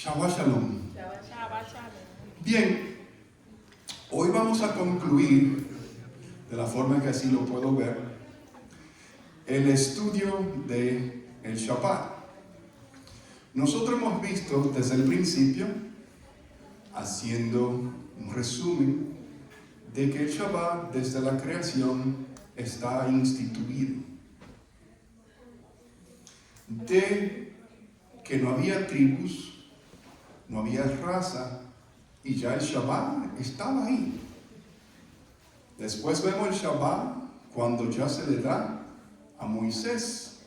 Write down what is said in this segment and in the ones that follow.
Shabbat Shalom. Shabbat Shalom. Bien, hoy vamos a concluir, de la forma que así lo puedo ver, el estudio del Shabbat. Nosotros hemos visto desde el principio, haciendo un resumen, de que el Shabbat desde la creación está instituido. De que no había tribus, no había raza, y ya el Shabbat estaba ahí. Después vemos el Shabbat cuando ya se le da a Moisés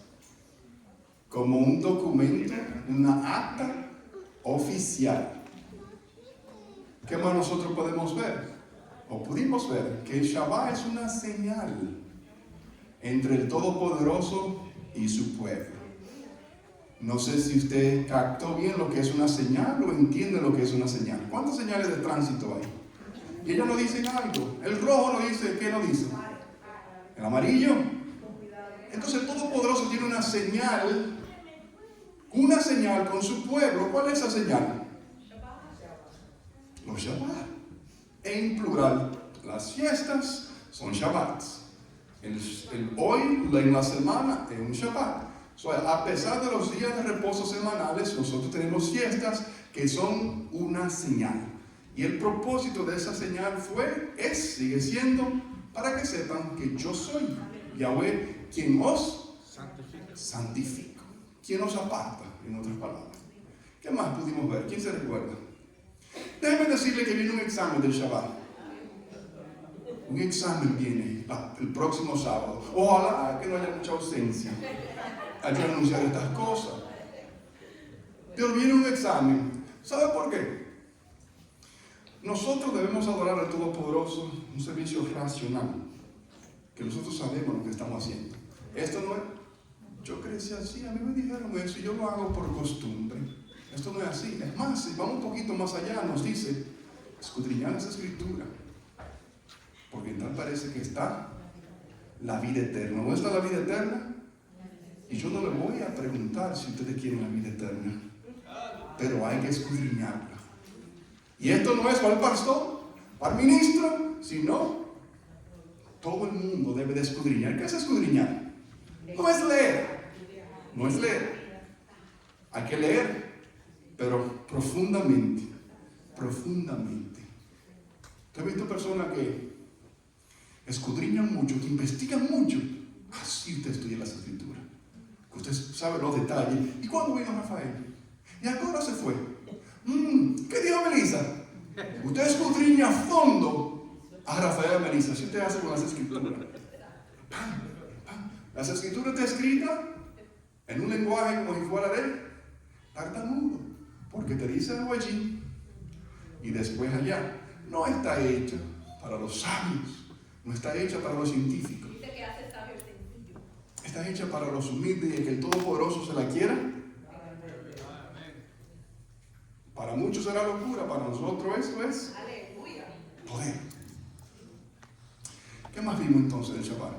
como un documento, una acta oficial. ¿Qué más nosotros podemos ver? O pudimos ver que el Shabbat es una señal entre el Todopoderoso y su pueblo. No sé si usted captó bien lo que es una señal o entiende lo que es una señal. ¿Cuántas señales de tránsito hay? Y ellos no dicen algo. El rojo no dice, ¿qué no dice? El amarillo. Entonces el Todopoderoso tiene una señal con su pueblo. ¿Cuál es esa señal? Los Shabbat. En plural, las fiestas son Shabbats. Hoy, en la semana, es un Shabbat. A pesar de los días de reposo semanales, nosotros tenemos fiestas que son una señal. Y el propósito de esa señal sigue siendo, para que sepan que yo soy Yahweh, quien os santifico, quien os aparta, en otras palabras. ¿Qué más pudimos ver? ¿Quién se recuerda? Déjeme decirle que viene un examen del Shabbat. Un examen viene el próximo sábado. Ojalá que no haya mucha ausencia. Hay que anunciar estas cosas. Pero viene un examen. ¿Sabe por qué? Nosotros debemos adorar al Todopoderoso, un servicio racional. Que nosotros sabemos lo que estamos haciendo. Esto no es... Yo crecí así, a mí me dijeron eso y yo lo hago por costumbre. Esto no es así. Es más, si vamos un poquito más allá, nos dice, escudriñar esa escritura. Porque en tal parece que está la vida eterna. ¿No está la vida eterna? Y yo no le voy a preguntar si ustedes quieren la vida eterna, pero hay que escudriñarla. Y esto no es para el pastor, para el ministro, sino todo el mundo debe de escudriñar. ¿Qué es escudriñar? No es leer, no es leer. Hay que leer, pero profundamente. ¿Te has visto personas que escudriñan mucho, que investigan mucho? Así usted estudia las escrituras. Usted sabe los detalles. ¿Y cuándo vino Rafael? ¿Y a qué hora se fue? ¿Qué dijo Melissa? Usted escudriña a fondo a Rafael y a Melissa. ¿Si usted hace con las escrituras? Las escrituras están escritas en un lenguaje como si fuera de tartamudo, porque te dice algo allí y después allá. No está hecha para los sabios, no está hecha para los científicos. Está hecha para los humildes y que el Todopoderoso se la quiera. Para muchos será locura, para nosotros eso es poder. ¿Qué más vimos entonces del Shabbat?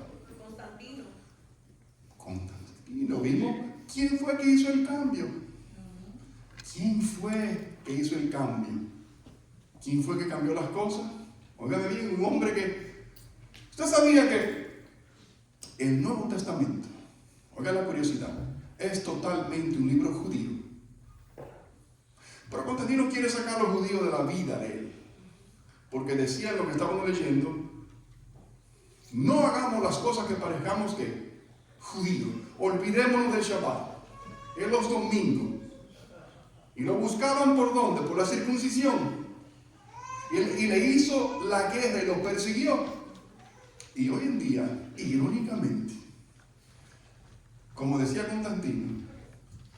Constantino. Vimos quién fue que hizo el cambio. ¿Quién fue que hizo el cambio? ¿Quién fue que cambió las cosas? Óigame bien, un hombre que... Usted sabía que el Nuevo Testamento, oiga la curiosidad, es totalmente un libro judío. Pero Constantino quiere sacar a los judíos de la vida de él. Porque decía en lo que estábamos leyendo, no hagamos las cosas que parezcamos que judíos. Olvidémonos del Shabbat, en los domingos. Y lo buscaban ¿por dónde? Por la circuncisión. Y le hizo la guerra y lo persiguió. Y hoy en día, irónicamente, como decía Constantino,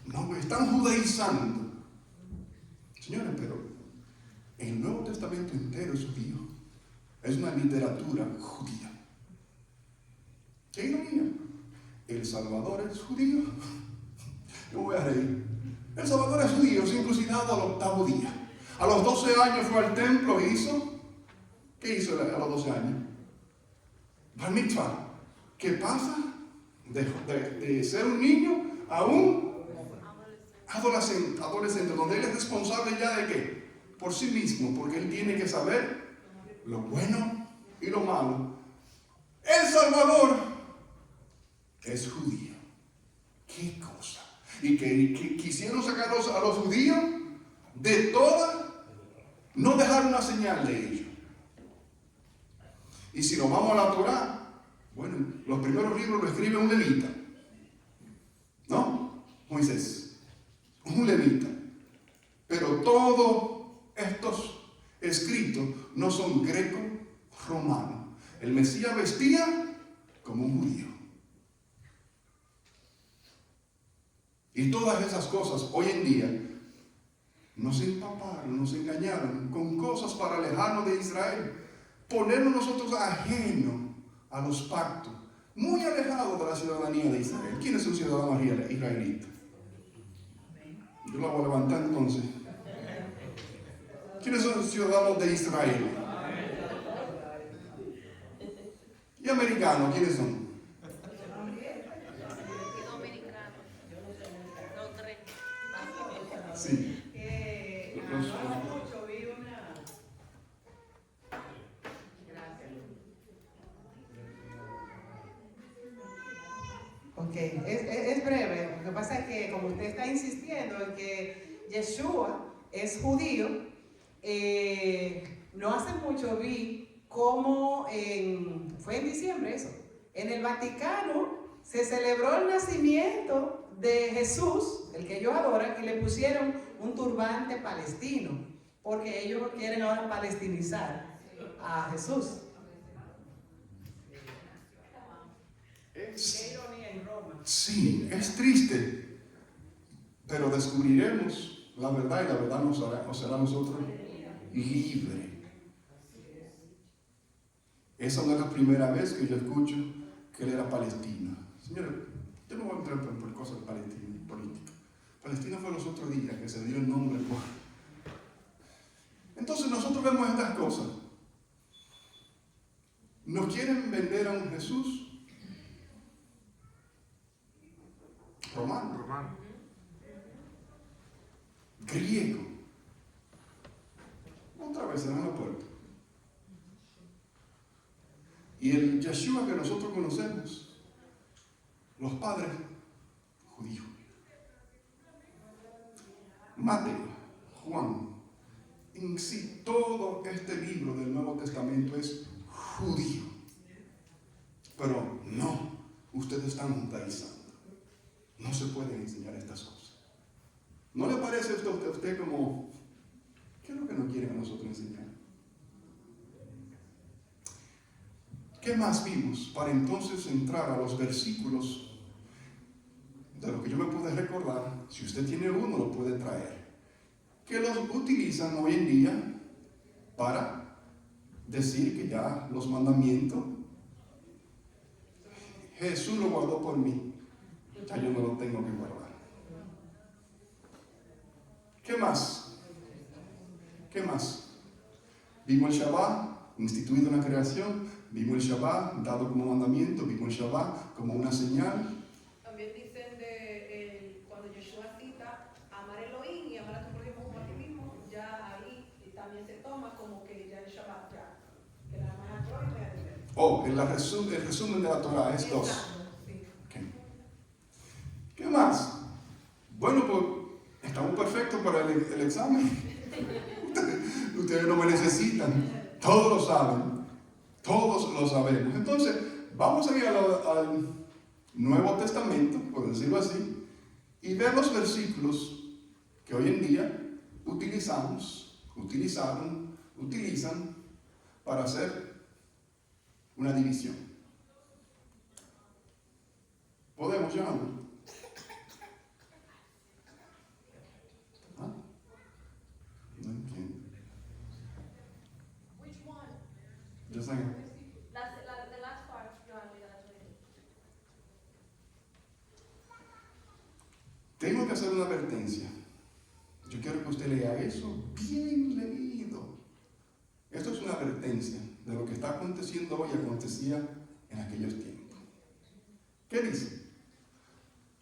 no están judaizando. Señores, pero el Nuevo Testamento entero es judío. Es una literatura judía. ¿Qué ironía? El Salvador es judío. Yo voy a reír. El Salvador es judío, circuncidado al 8º día. A los 12 años fue al templo e hizo. ¿Qué hizo a los 12 años? Bar mitzvah. ¿Qué pasa? De ser un niño a un adolescente, donde él es responsable ya de qué? Por sí mismo, porque él tiene que saber lo bueno y lo malo. El Salvador es judío. ¿Qué cosa? Y que quisieron sacar a los judíos de toda, no dejar una señal de ellos. Y si nos vamos a la Torá, bueno, los primeros libros lo escribe un levita, ¿no? Moisés, un levita. Pero todos estos escritos no son greco-romanos. El Mesías vestía como un judío. Y todas esas cosas hoy en día nos empaparon, nos engañaron con cosas para alejarnos de Israel, ponernos nosotros ajenos a los pactos, muy alejados de la ciudadanía de Israel. ¿Quién es un ciudadano israelita? Yo la voy a levantar entonces. ¿Quiénes son los ciudadanos de Israel? ¿Y americanos? ¿Quiénes son? Sí. Ok, es breve. Lo que pasa es que como usted está insistiendo en que Yeshua es judío, no hace mucho vi cómo fue en diciembre eso, en el Vaticano se celebró el nacimiento de Jesús, el que ellos adoran, y le pusieron un turbante palestino, porque ellos quieren ahora palestinizar a Jesús. Qué ironía en Roma. Sí, es triste, pero descubriremos la verdad y la verdad nos hará a nosotros libres. Esa no es la primera vez que yo escucho que él era palestino. Señores, yo no voy a entrar por cosas de Palestina, política. Palestina fue los otros días que se dio el nombre. Entonces nosotros vemos estas cosas. Nos quieren vender a un Jesús romano, griego. Otra vez en la puerta. Y el Yeshua que nosotros conocemos, los padres judíos. Mateo, Juan, en sí todo este libro del Nuevo Testamento es judío. Pero no, ustedes están judaizando. No se pueden enseñar estas cosas. ¿No le parece esto a usted como, qué es lo que nos quieren a nosotros enseñar? ¿Qué más vimos para entonces entrar a los versículos de lo que yo me pude recordar? Si usted tiene uno, lo puede traer. Que los utilizan hoy en día para decir que ya los mandamientos, Jesús lo guardó por mí. Ya yo no lo tengo que guardar. ¿Qué más? ¿Qué más? Vimos el Shabbat instituido en la creación, vimos el Shabbat dado como mandamiento, vimos el Shabbat como una señal. También dicen cuando Yeshua cita amar a Elohim y amar a tu prójimo como a ti mismo, ya ahí también se toma como que ya el Shabbat ya, que la amar al prójimo y a ti. Oh, el resumen de la Torah es dos. Okay. ¿Qué más? Bueno, pues estamos perfectos para el examen. Ustedes no me necesitan. Todos lo saben. Todos lo sabemos. Entonces, vamos a ir al Nuevo Testamento, por decirlo así, y ver los versículos que hoy en día utilizan para hacer una división. ¿Podemos llamarlo? ¿Ah? No entiendo. Which one? Just like, That's the last part, Johan, we gotta do it. tengo que hacer una advertencia. Yo quiero que usted lea eso bien leído. Esto es una advertencia de lo que está aconteciendo hoy, acontecía en aquellos tiempos. ¿Qué dice?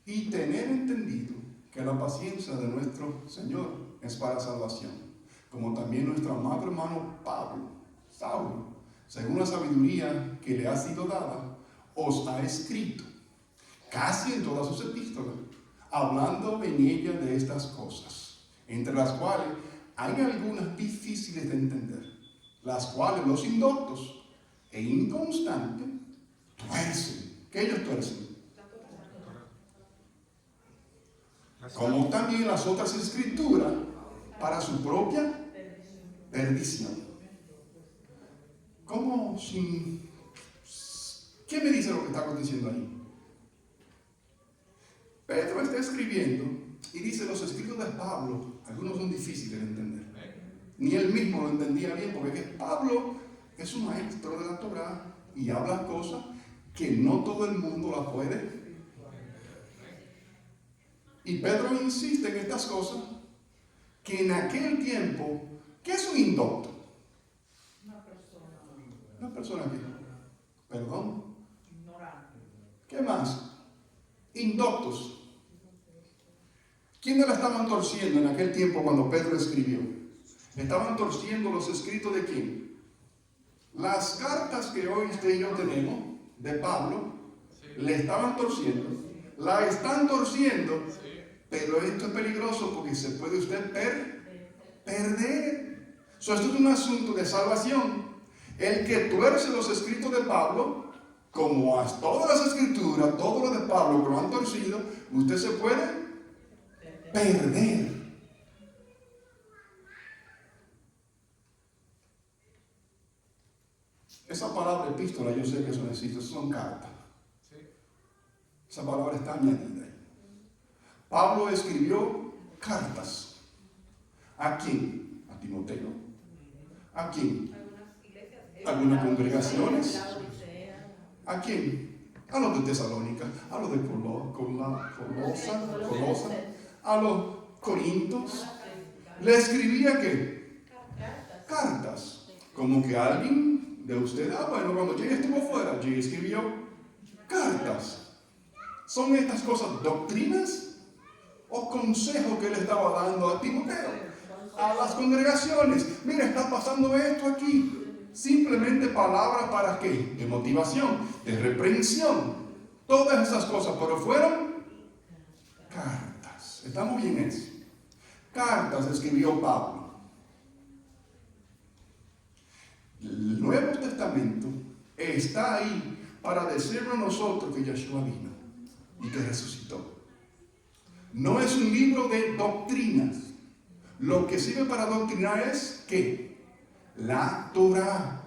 Y tener entendido que la paciencia de nuestro Señor es para salvación, como también nuestro amado hermano Saulo, según la sabiduría que le ha sido dada, os ha escrito, casi en todas sus epístolas, hablando en ella de estas cosas, entre las cuales hay algunas difíciles de entender, las cuales los indoctos e inconstantes tuercen. ¿Qué ellos tuercen? Como también las otras escrituras para su propia perdición. ¿Cómo sin... ¿Qué me dice lo que está aconteciendo ahí? Pedro está escribiendo y dice los escritos de Pablo, algunos son difíciles de entender. Ni él mismo lo entendía bien, porque Pablo es un maestro de la Torá y habla cosas que no todo el mundo las puede. Y Pedro insiste en estas cosas que en aquel tiempo, ¿qué es un indocto? Una persona que, perdón, ¿qué más? Indoctos. ¿Quiénes la estaban torciendo en aquel tiempo cuando Pedro escribió? Estaban torciendo los escritos de quién? Las cartas que hoy usted y yo tenemos de Pablo, le estaban torciendo, la están torciendo, pero esto es peligroso porque se puede usted perder. Esto es un asunto de salvación. El que tuerce los escritos de Pablo, como a todas las escrituras, todo lo de Pablo que lo han torcido, usted se puede perder. Esa palabra epístola, yo sé que eso no existe, eso son cartas. Esa palabra está añadida. Pablo escribió cartas. ¿A quién? A Timoteo. ¿A quién? Algunas congregaciones. ¿A quién? A los de Tesalónica, a los de Colosa, a los Corintios. ¿Le escribía qué? Cartas. Como que alguien de ustedes, bueno, cuando Jay estuvo fuera, Jay escribió cartas. ¿Son estas cosas doctrinas o consejos que él estaba dando a Timoteo, a las congregaciones? Mira, está pasando esto aquí. Simplemente palabras para qué? De motivación, de reprensión. Todas esas cosas, pero fueron cartas. ¿Estamos bien en eso? Cartas escribió Pablo. El Nuevo Testamento está ahí para decirnos a nosotros que Yeshua vino y que resucitó. No es un libro de doctrinas. Lo que sirve para doctrinar es ¿qué? La Torá.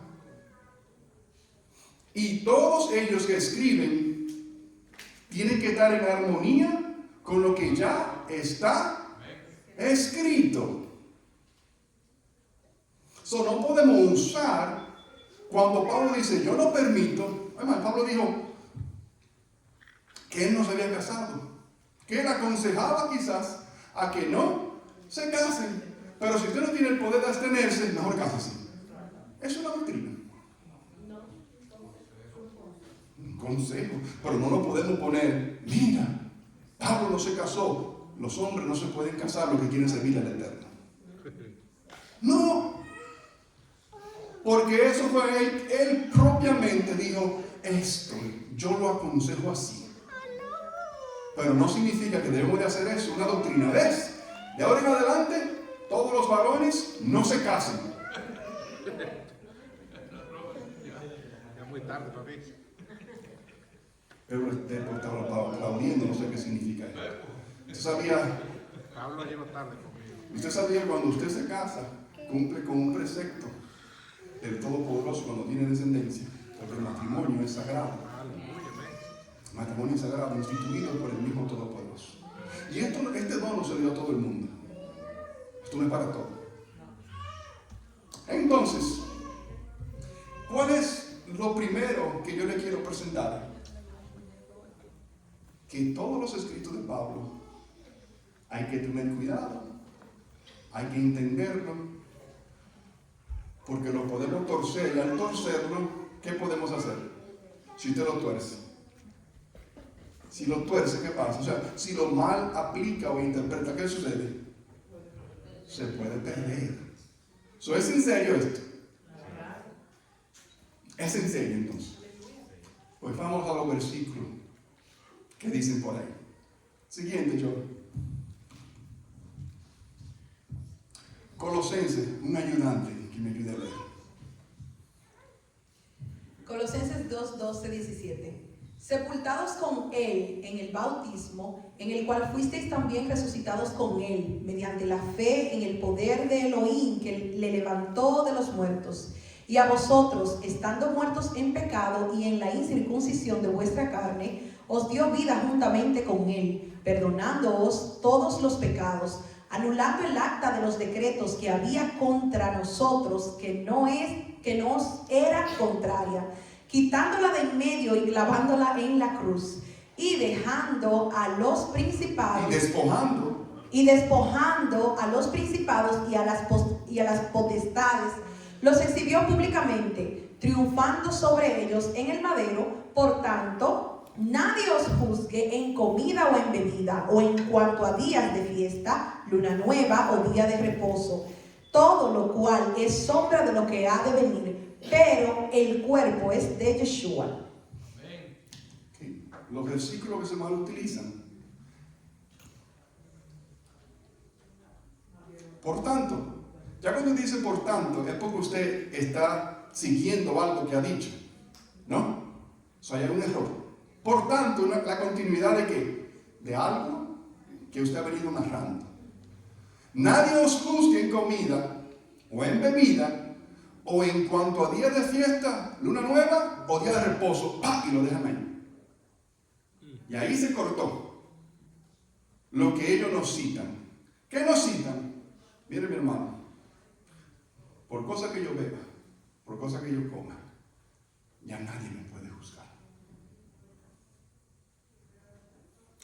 Y todos ellos que escriben tienen que estar en armonía con lo que ya está escrito. No podemos usar cuando Pablo dice yo no permito. Además, Pablo dijo que él no se había casado, que él aconsejaba quizás a que no se casen, pero si usted no tiene el poder de abstenerse, mejor cásese. Es una doctrina, un consejo, pero no lo podemos poner. Mira, Pablo no se casó, los hombres no se pueden casar los que quieren servir al Eterno. No, porque eso fue él propiamente dijo, esto yo lo aconsejo así. Pero no significa que debemos de hacer eso, una doctrina de ahora en adelante, todos los varones no se casen. Ya muy tarde, papi. Pero estaba aplaudiendo, no sé qué significa eso. Usted sabía, Pablo llegó tarde conmigo. usted sabía que cuando usted se casa, cumple con un precepto del Todopoderoso cuando tiene descendencia, porque el matrimonio es sagrado. El matrimonio es sagrado, instituido por el mismo Todopoderoso. Y este don no se dio a todo el mundo. Esto no es para todos. Entonces, ¿cuál es lo primero que yo le quiero presentar? Que todos los escritos de Pablo hay que tener cuidado, hay que entenderlo, porque lo podemos torcer y al torcerlo, ¿qué podemos hacer? Si usted lo tuerce, Si lo tuerce, ¿qué pasa? O sea, si lo mal aplica o interpreta, ¿qué sucede? Se puede perder. ¿Es en serio esto? ¿Es en serio entonces? Pues vamos a los versículos que dicen por ahí. Siguiente, yo. Colosenses, un ayudante que me ayude a leer. Colosenses 2, 12, 17. Sepultados con Él en el bautismo, en el cual fuisteis también resucitados con Él, mediante la fe en el poder de Elohim que le levantó de los muertos. Y a vosotros, estando muertos en pecado y en la incircuncisión de vuestra carne, os dio vida juntamente con Él, perdonándoos todos los pecados, anulando el acta de los decretos que había contra nosotros, que nos era contraria, quitándola de en medio y clavándola en la cruz, y dejando a los principados, y despojando a los principados y a las potestades, los exhibió públicamente, triunfando sobre ellos en el madero. Por tanto, nadie os juzgue en comida o en bebida, o en cuanto a días de fiesta, luna nueva o día de reposo, todo lo cual es sombra de lo que ha de venir, pero el cuerpo es de Yeshua. Okay. Los versículos que se mal utilizan. Por tanto, ya cuando dice por tanto, es porque usted está siguiendo algo que ha dicho, ¿no? O sea, hay un error. Por tanto, la continuidad de ¿qué? De algo que usted ha venido narrando. Nadie os juzgue en comida o en bebida, o en cuanto a día de fiesta, luna nueva o día de reposo, ¡pah! Y lo dejan ahí. Y ahí se cortó lo que ellos nos citan. ¿Qué nos citan? Mire, mi hermano, por cosas que yo beba, por cosas que yo coma, ya nadie me puede juzgar.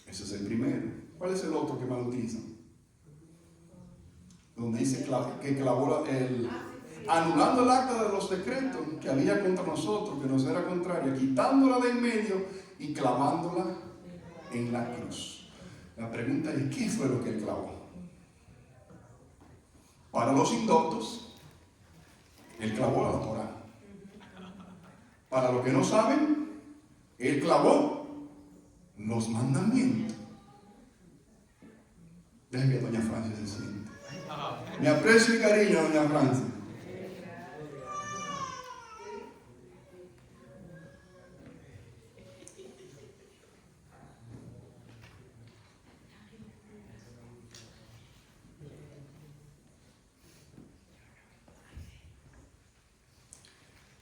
Ese es el primero. ¿Cuál es el otro que mal utilizan? Donde dice que clavó anulando el acta de los decretos que había contra nosotros, que nos era contraria, quitándola de en medio y clavándola en la cruz. La pregunta es, ¿qué fue lo que él clavó? Para los indoctos, él clavó la Torá. Para los que no saben, él clavó los mandamientos. Déjenme que doña Francia se siente. Mi aprecio y cariño, doña Francia.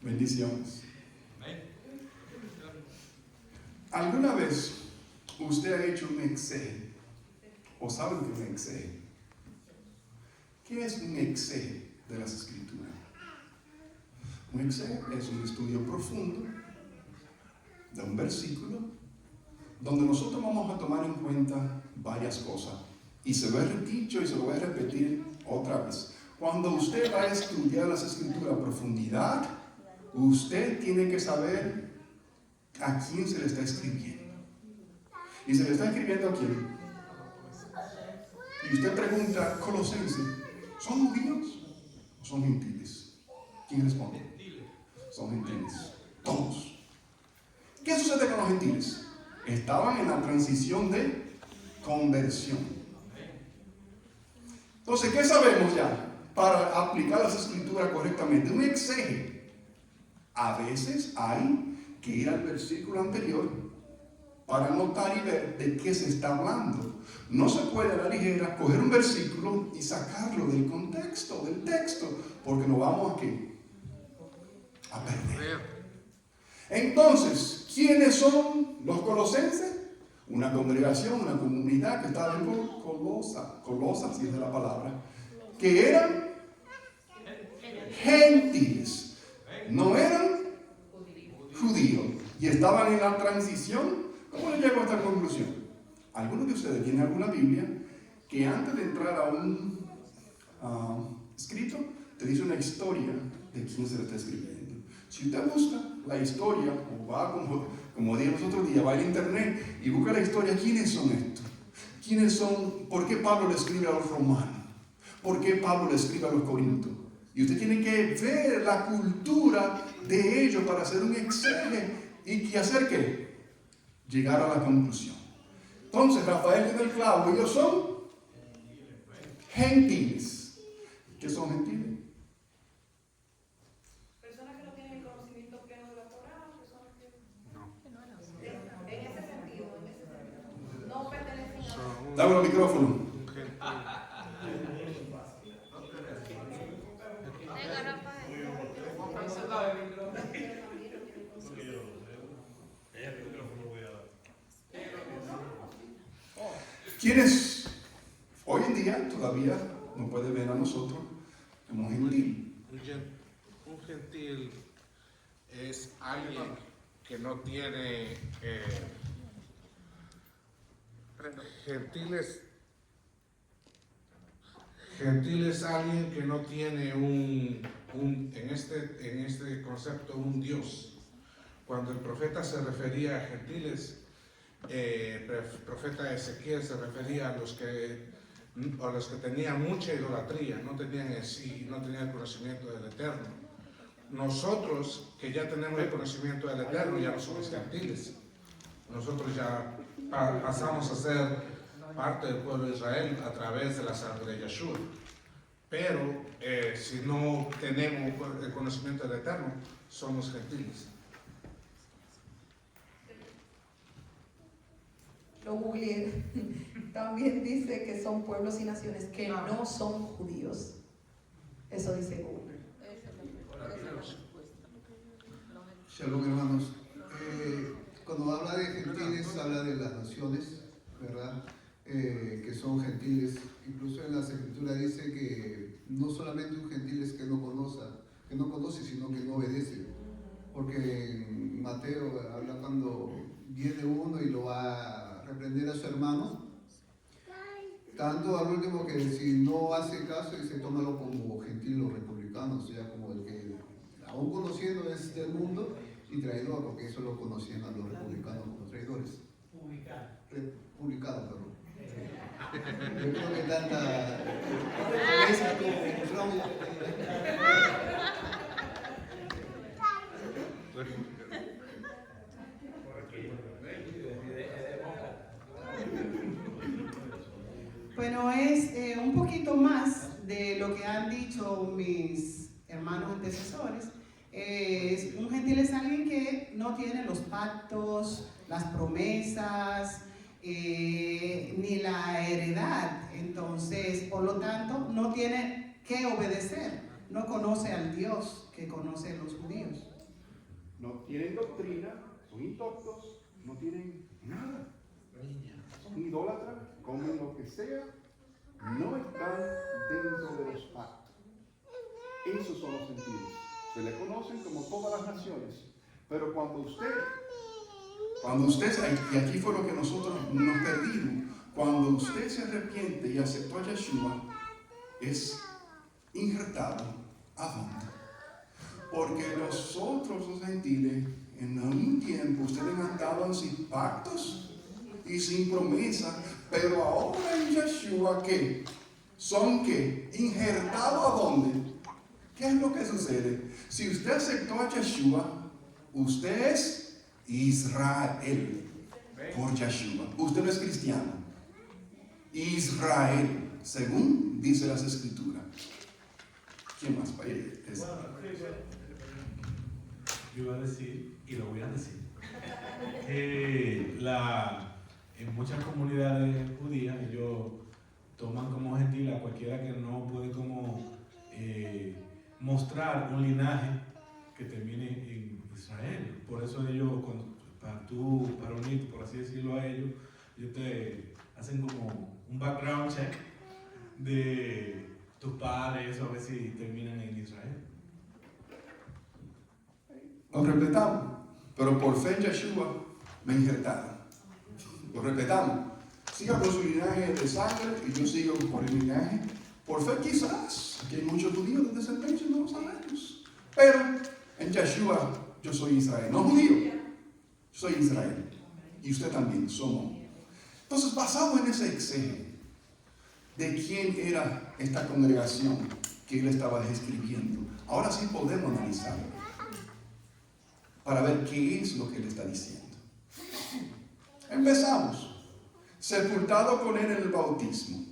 Bendiciones. ¿Alguna vez usted ha hecho un exegesis? ¿O saben qué es un exegesis? ¿Qué es un exegesis de las Escrituras? Un exegesis es un estudio profundo de un versículo donde nosotros vamos a tomar en cuenta varias cosas. Y se lo he dicho y se lo voy a repetir otra vez. Cuando usted va a estudiar las Escrituras a profundidad, usted tiene que saber a quién se le está escribiendo. ¿Y se le está escribiendo a quién? Y usted pregunta, Colosenses, ¿son judíos o son gentiles? ¿Quién responde? Son gentiles. Todos. ¿Qué sucede con los gentiles? Estaban en la transición de conversión. Entonces, ¿qué sabemos ya para aplicar las Escrituras correctamente? Un exégesis. A veces hay que ir al versículo anterior para notar y ver de qué se está hablando. No se puede a la ligera coger un versículo y sacarlo del contexto, del texto, porque nos vamos a perder. Entonces, ¿quiénes son los colosenses? Una congregación, una comunidad que estaba en Colosas, si es de la palabra, que eran gentiles, no eran judíos, y estaban en la transición. ¿Cómo le llego a esta conclusión? Algunos de ustedes tienen alguna Biblia que antes de entrar a un escrito te dice una historia de quién se le está escribiendo. Si usted busca la historia, o va como dije los otros días, va al internet y busca la historia, ¿quiénes son estos? ¿Quiénes son? ¿Por qué Pablo le escribe a los romanos? ¿Por qué Pablo le escribe a los corintios? Y usted tiene que ver la cultura de ellos para hacer un examen y hacer ¿qué? Llegar a la conclusión. Entonces, Rafael tiene el clavo, ellos son gentiles. ¿Qué son gentiles? Personas que no tienen el conocimiento pleno de la Torá, personas que... No. En ese sentido, no pertenecen a... Son Dame el micrófono. un gentil. Venga, Rafael. ¿Quiénes hoy en día todavía nos puede ver a nosotros como gentil? Un gentil es alguien que no tiene gentil es alguien que no tiene en este concepto un Dios. Cuando el profeta se refería a gentiles, el profeta Ezequiel se refería a los que tenían mucha idolatría, no tenían el conocimiento del Eterno. Nosotros, que ya tenemos el conocimiento del Eterno, ya no somos gentiles. Nosotros ya pasamos a ser parte del pueblo de Israel a través de la sangre de Yeshua. Pero si no tenemos el conocimiento del Eterno, somos gentiles. Lo googleé. También dice que son pueblos y naciones que no son judíos. Eso dice Google. Shalom, hermanos. Cuando habla de gentiles, habla de las naciones, ¿verdad? Que son gentiles. Incluso en las escrituras dice que no solamente un gentil es que no conoce, sino que no obedece. Porque en Mateo habla cuando viene uno y lo va a reprender a su hermano, tanto al último que si no hace caso, dice tómalo como gentil o republicano, o sea, como el que aún conociendo es del mundo y traidor, porque eso lo conocían a los republicanos como traidores. Republicano, perdón. Yo creo que tanta referencia como Claudia. Bueno, es un poquito más de lo que han dicho mis hermanos antecesores. Un gentil es alguien que no tiene los pactos, las promesas, ni la heredad. Entonces, por lo tanto, no tiene que obedecer. No conoce al Dios que conocen los judíos. No tienen doctrina, son indoctos, no tienen nada. Son idólatras, comen lo que sea, no están dentro de los pactos. Esos son los gentiles. Se le conocen como todas las naciones. Pero cuando usted, y aquí fue lo que nosotros nos perdimos, cuando usted se arrepiente y aceptó a Yeshua, es injertado ¿a dónde? Porque los otros, los gentiles, en un tiempo ustedes andaban sin pactos y sin promesa, pero ahora en Yeshua, ¿qué? ¿Son qué? ¿Injertados a dónde? ¿Qué es lo que sucede? Si usted aceptó a Yeshua, usted es Israel por Yeshua. Usted no es cristiano. Israel, según dice las escrituras. ¿Quién más? Yo iba a decir, y lo voy a decir, que en muchas comunidades judías ellos toman como gentil a cualquiera que no puede como mostrar un linaje que termine en Israel. Por eso ellos, para unirte, por así decirlo, a ellos te hacen como un background check de tus padres, a ver si terminan en Israel. Nos respetamos, pero por fe en Yeshua me injertaron. Lo respetamos. Siga con su linaje de sangre y yo sigo por el linaje. Por fe quizás, aquí hay muchos judíos de descendencia, no lo sabemos. Pero en Yeshua yo soy Israel, no judío, yo soy Israel. Y usted también, somos. Entonces, basado en ese exegesis de quién era esta congregación que él estaba describiendo, ahora sí podemos analizarlo para ver qué es lo que él está diciendo. Empezamos. Sepultado con él en el bautismo.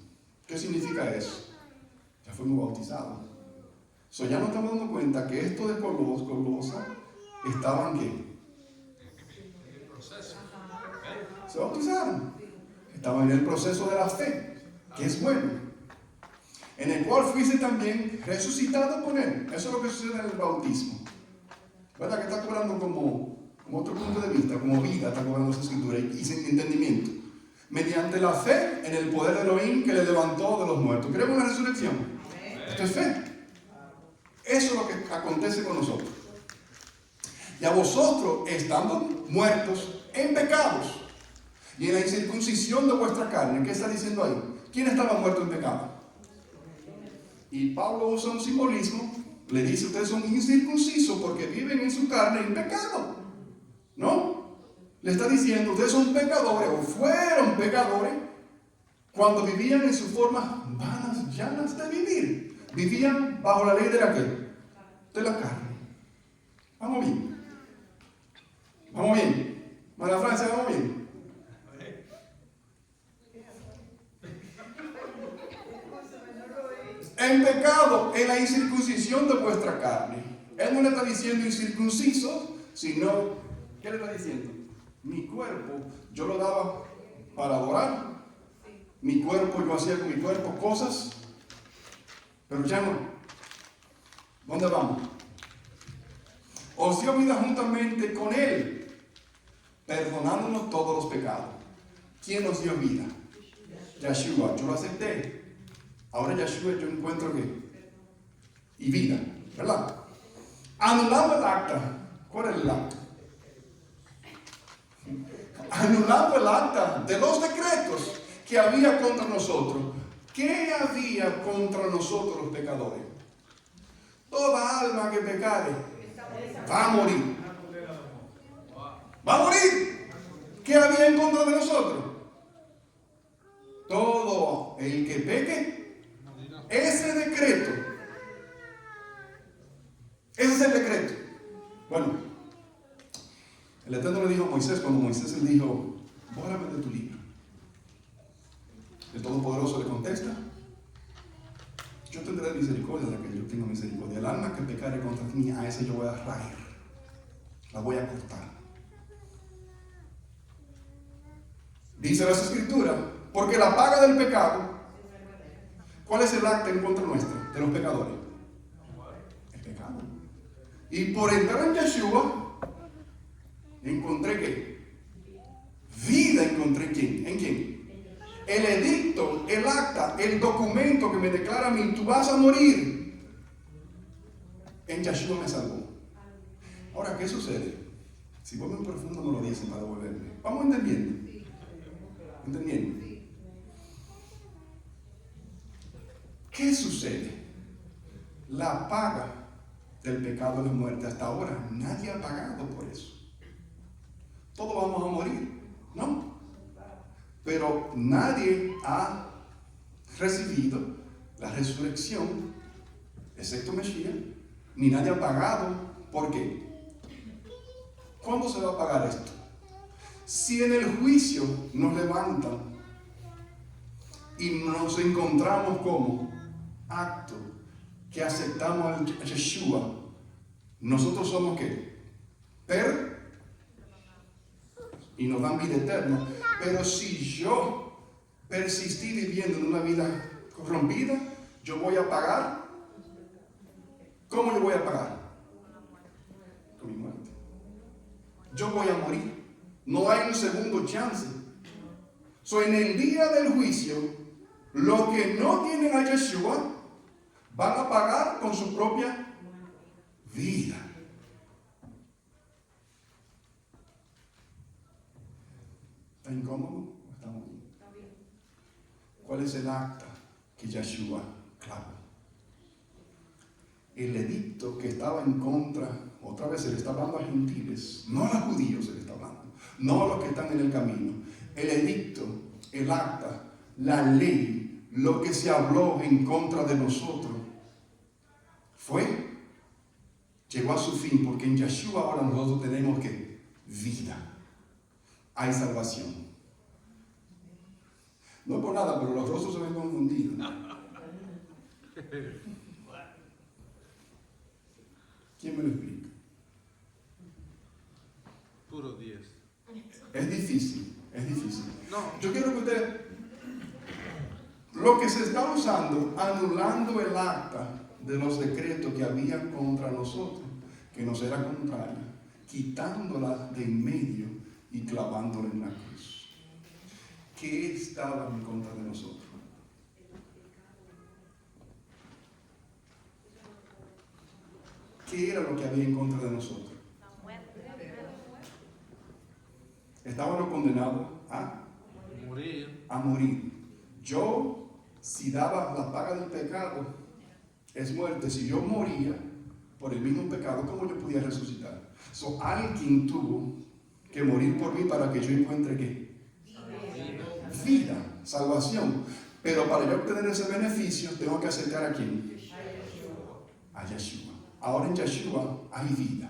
¿Qué significa eso? Ya fuimos bautizados. Ya nos estamos dando cuenta que esto de Colosa estaban ¿qué? Se bautizaron. Estaban en el proceso de la fe, que es bueno. En el cual fuiste también resucitado con él. Eso es lo que sucede en el bautismo. ¿Verdad? Que está cobrando como otro punto de vista, como vida, está cobrando esa escritura y sin entendimiento. Mediante la fe en el poder de Elohim que le levantó de los muertos. ¿Creemos en la resurrección? Esto es fe. Eso es lo que acontece con nosotros. Y a vosotros, estando muertos en pecados y en la incircuncisión de vuestra carne, ¿qué está diciendo ahí? ¿Quién estaba muerto en pecado? Y Pablo usa un simbolismo, le dice, ustedes son incircuncisos porque viven en su carne en pecado. ¿No? Le está diciendo, ustedes son pecadores o fueron pecadores cuando vivían en sus formas vanas, llanas de vivir. Vivían bajo la ley de la ¿qué? De la carne. Vamos bien. Vamos bien. María Francia, vamos bien. En pecado, en la incircuncisión de vuestra carne. Él no le está diciendo incircunciso, sino, ¿qué le está diciendo? Mi cuerpo, yo lo daba para adorar. Mi cuerpo, yo hacía con mi cuerpo cosas. Pero ya no. ¿Dónde vamos? Os dio vida juntamente con Él, perdonándonos todos los pecados. ¿Quién nos dio vida? Yeshua, yo lo acepté. Ahora Yeshua yo encuentro que y vida, ¿verdad? Anulando el acta. ¿Cuál es el acta? Anulando el acta de los decretos que había contra nosotros. ¿Qué había contra nosotros los pecadores? Toda alma que pecare va a morir. Va a morir. ¿Qué había en contra de nosotros? Todo el que peque, ese decreto. Ese es el decreto. Bueno, el Eterno le dijo a Moisés, cuando Moisés le dijo, bórrame de tu libro. El Todopoderoso le contesta, yo tendré misericordia de la que yo tengo misericordia. El alma que pecare contra mí, a ese yo voy a raer. La voy a cortar. Dice las Escrituras, porque la paga del pecado, ¿cuál es el acta en contra nuestra, de los pecadores? El pecado. Y por entrar en Yeshua, encontré ¿qué? Vida encontré ¿en quién? ¿En quién? El edicto, el acta, el documento que me declara a mí, tú vas a morir. En Yeshua me salvó. Ahora, ¿qué sucede? Si voy muy profundo no lo dicen para devolverme. Vamos entendiendo. ¿Entendiendo? ¿Qué sucede? La paga del pecado de muerte hasta ahora nadie ha pagado por eso. Todos vamos a morir, ¿no? Pero nadie ha recibido la resurrección, excepto Mesías, ni nadie ha pagado. ¿Por qué? ¿Cuándo se va a pagar esto? Si en el juicio nos levantan y nos encontramos como acto que aceptamos a Yeshua, nosotros somos ¿qué? Y nos dan vida eterna. Pero si yo persistí viviendo en una vida corrompida, yo voy a pagar. ¿Cómo yo voy a pagar? Con mi muerte. Yo voy a morir. No hay un segundo chance. En el día del juicio, los que no tienen a Yeshua van a pagar con su propia vida. ¿Está incómodo o estamos bien? ¿Cuál es el acta que Yeshua clavó? El edicto que estaba en contra, otra vez se le está hablando a gentiles, no a los judíos se le está hablando, no a los que están en el camino. El edicto, el acta, la ley, lo que se habló en contra de nosotros, llegó a su fin, porque en Yeshua ahora nosotros tenemos que vida, hay salvación. No es por nada, pero los rostros se ven confundidos. ¿Quién me lo explica? Puro 10. Es difícil, es difícil. No. Yo quiero que usted, lo que se está usando, anulando el acta de los decretos que había contra nosotros, que nos era contraria, quitándola de en medio y clavándola en la cruz. ¿Qué estaba en contra de nosotros? ¿Qué era lo que había en contra de nosotros? Estábamos condenados a morir. Yo, si daba la paga del pecado, es muerte. Si yo moría por el mismo pecado, ¿cómo yo podía resucitar? Alguien tuvo que morir por mí para que yo encuentre ¿qué? Vida, salvación. Pero para yo obtener ese beneficio, tengo que acercar a ¿quién? A Yeshua. Ahora en Yeshua hay vida.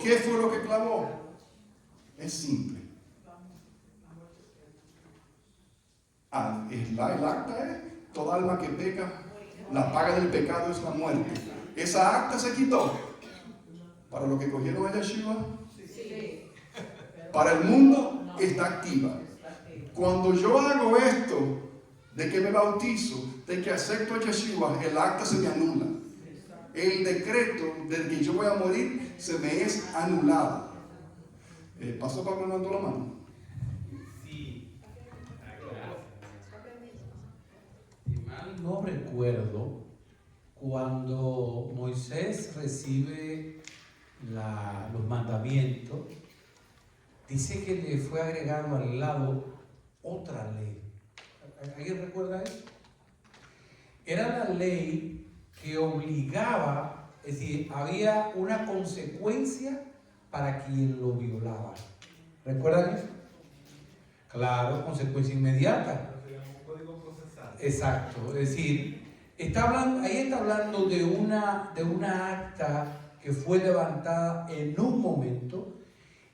¿Qué fue lo que clavó? Es simple. El acta es toda alma que peca, la paga del pecado es la muerte. Esa acta se quitó. Para los que cogieron a Yeshua, para el mundo está activa. Cuando yo hago esto, de que me bautizo, de que acepto a Yeshua, el acta se me anula. El decreto del que yo voy a morir se me es anulado. ¿Pasó Pablo levantó la mano? Sí. Si mal no recuerdo, cuando Moisés recibe los mandamientos, dice que le fue agregado al lado otra ley. ¿Alguien recuerda eso? Era la ley que obligaba, es decir, había una consecuencia para quien lo violaba. ¿Recuerdan eso? Claro, consecuencia inmediata. Exacto, es decir, ahí está hablando de una acta que fue levantada en un momento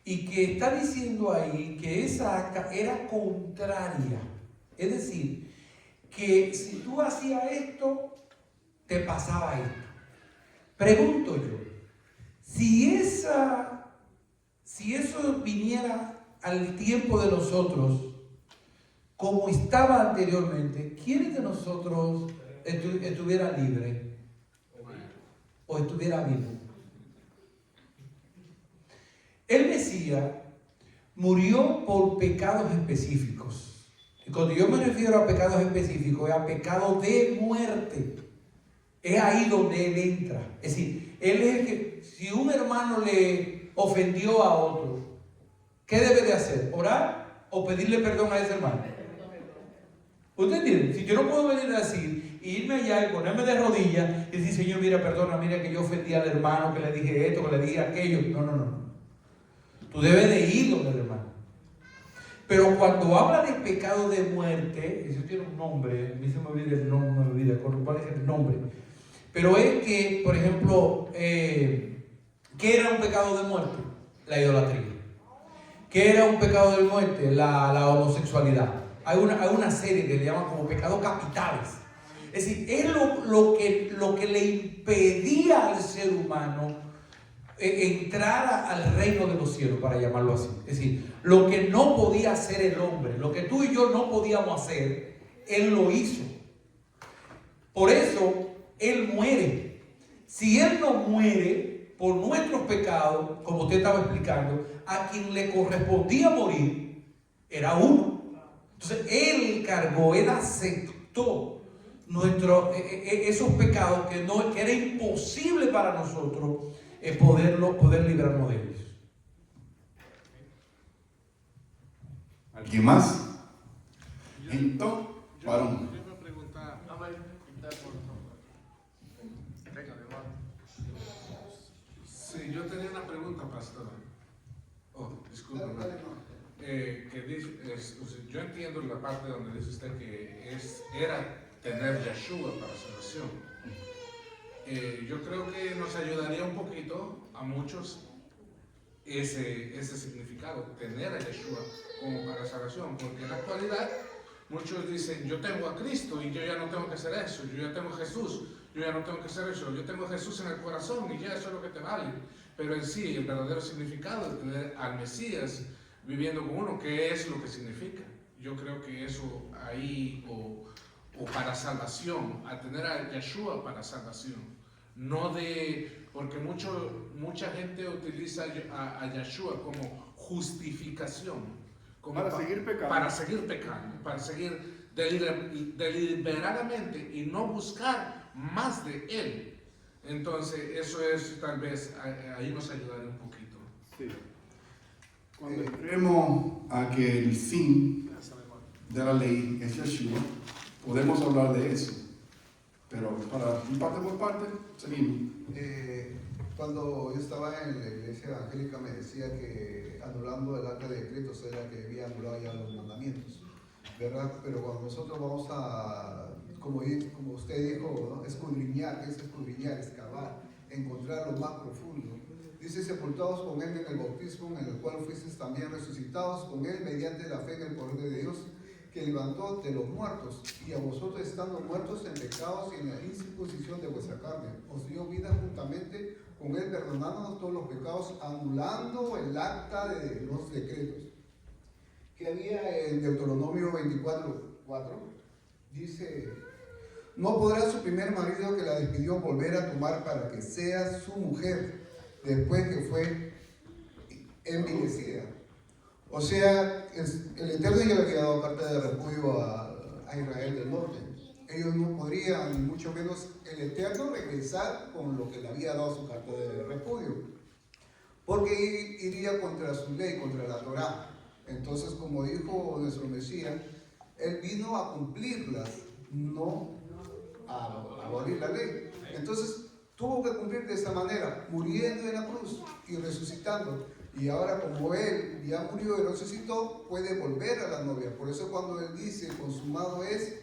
y que está diciendo ahí que esa acta era contraria. Es decir, que si tú hacías esto, te pasaba esto. Pregunto yo, si eso viniera al tiempo de nosotros, como estaba anteriormente, ¿quién de nosotros estuviera libre o estuviera vivo? El Mesías murió por pecados específicos. Y cuando yo me refiero a pecados específicos, es a pecados de muerte. Es ahí donde Él entra. Es decir, Él es el que, si un hermano le ofendió a otro, ¿qué debe de hacer? ¿Orar o pedirle perdón a ese hermano? ¿Usted entiende? Si yo no puedo venir así, irme allá y ponerme de rodillas y decir, Señor, mira, perdona, mira que yo ofendí al hermano, que le dije esto, que le dije aquello. No. Tú debes de ir donde el hermano. Pero cuando habla de pecado de muerte, eso tiene un nombre, a mí se me olvida el nombre, ¿cuál es el nombre? Pero es que, por ejemplo, ¿qué era un pecado de muerte? La idolatría. ¿Qué era un pecado de muerte? La homosexualidad. Hay una serie que le llaman como pecados capitales. Es decir, es lo que le impedía al ser humano entrar al reino de los cielos, para llamarlo así. Es decir, lo que no podía hacer el hombre, lo que tú y yo no podíamos hacer, Él lo hizo. Por eso, Él muere. Si Él no muere por nuestros pecados, como usted estaba explicando, a quien le correspondía morir era uno. Entonces, Él cargó, Él aceptó esos pecados que era imposible para nosotros poder librarnos de ellos. ¿Alguien más? Entonces, varón. pregunta, pastor. Oh, disculpe. Que dice, yo entiendo la parte donde dice usted que era tener Yeshua para salvación. Yo creo que nos ayudaría un poquito a muchos ese significado, tener a Yeshua como para salvación, porque en la actualidad muchos dicen, yo tengo a Cristo y yo ya no tengo que hacer eso, yo ya tengo a Jesús, yo ya no tengo que hacer eso, yo tengo a Jesús en el corazón y ya eso es lo que te vale. Pero en sí, el verdadero significado de tener al Mesías viviendo con uno, ¿qué es lo que significa? Yo creo que eso ahí, o para salvación, a tener a Yeshua para salvación, no de, porque mucha gente utiliza a Yeshua como justificación, como Para seguir pecando. para seguir pecando, para seguir deliberadamente y no buscar más de Él. Entonces, eso es tal vez, ahí nos ayudaría un poquito. Sí. Cuando entremos a que el fin de la ley es Yeshua, podemos hablar de eso. Pero para parte por parte, seguimos. Cuando yo estaba en la iglesia evangélica me decía que anulando el acta de decretos era que había anulado ya los mandamientos, ¿verdad? Pero cuando nosotros vamos a, como usted dijo, ¿no? Escudriñar, ¿qué es escudriñar? Excavar, encontrar lo más profundo. Dice, sepultados con Él en el bautismo, en el cual fuisteis también resucitados con Él mediante la fe en el poder de Dios, que levantó de los muertos, y a vosotros estando muertos en pecados y en la incircuncisión de vuestra carne, os dio vida juntamente con Él, perdonándonos todos los pecados, anulando el acta de los decretos. Que había en Deuteronomio 24:4, dice, no podrá su primer marido que la despidió volver a tomar para que sea su mujer, después que fue envilecida. O sea, el Eterno ya le había dado carta de repudio a Israel del norte. Ellos no podrían, ni mucho menos el Eterno, regresar con lo que le había dado su carta de repudio, porque iría contra su ley, contra la Torá. Entonces, como dijo nuestro Mesías, Él vino a cumplirlas, no a abolir la ley. Entonces, tuvo que cumplir de esa manera, muriendo en la cruz y resucitando. Y ahora, como Él ya murió y resucitó, puede volver a la novia. Por eso cuando Él dice consumado es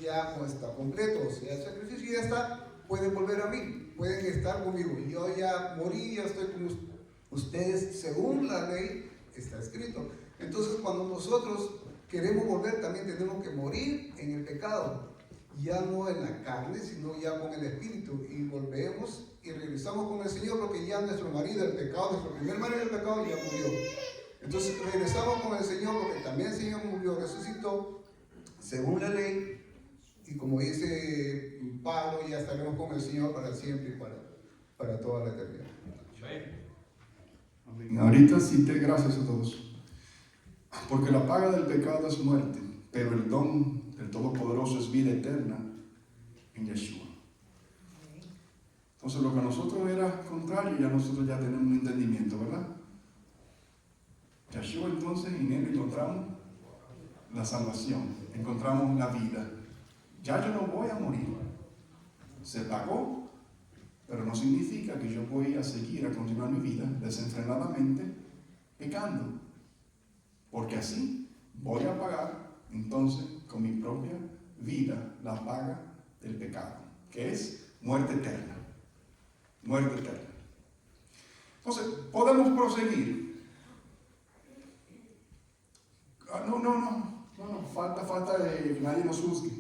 ya no está completo. O sea, el sacrificio ya está, pueden volver a mí, pueden estar conmigo. Yo ya morí, ya estoy con ustedes, según la ley está escrito. Entonces, cuando nosotros queremos volver, también tenemos que morir en el pecado. Ya no en la carne, sino ya con el Espíritu. Y volvemos y regresamos con el Señor, porque ya nuestro marido del pecado, nuestro primer marido del pecado ya murió. Entonces regresamos con el Señor, porque también el Señor murió, resucitó, según la ley. Y como dice Pablo, ya estaremos con el Señor para siempre y para toda la eternidad. Amén. Ahorita sí te gracias a todos. Porque la paga del pecado es muerte, pero el don del Todopoderoso es vida eterna en Yeshua. Entonces lo que a nosotros era contrario, ya nosotros ya tenemos un entendimiento, ¿verdad? Yeshua, entonces en Él encontramos la salvación, encontramos la vida. Ya yo no voy a morir. Se pagó, pero no significa que yo voy a seguir, a continuar mi vida desenfrenadamente pecando. Porque así voy a pagar entonces con mi propia vida la paga del pecado, que es muerte eterna. Muerte eterna. Entonces, podemos proseguir. No, falta de que nadie nos juzgue.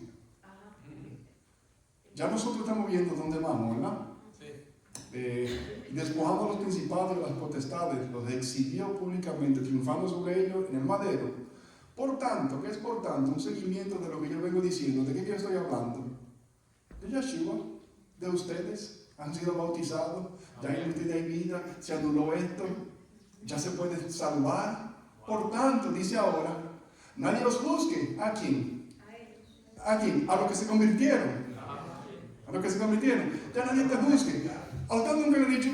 Ya nosotros estamos viendo dónde vamos, ¿verdad? Despojando a los principados de las potestades, los exhibió públicamente, triunfando sobre ellos en el madero. Por tanto, ¿qué es por tanto? Un seguimiento de lo que yo vengo diciendo. ¿De qué yo estoy hablando? De Yeshua, de ustedes. Han sido bautizados, ya en ustedes hay vida, se anuló esto, ya se puede salvar. Por tanto, dice ahora, nadie los juzgue. ¿A quién? ¿A quién? A los que se convirtieron. A los que se convirtieron. Ya nadie te juzgue. A usted nunca le he dicho,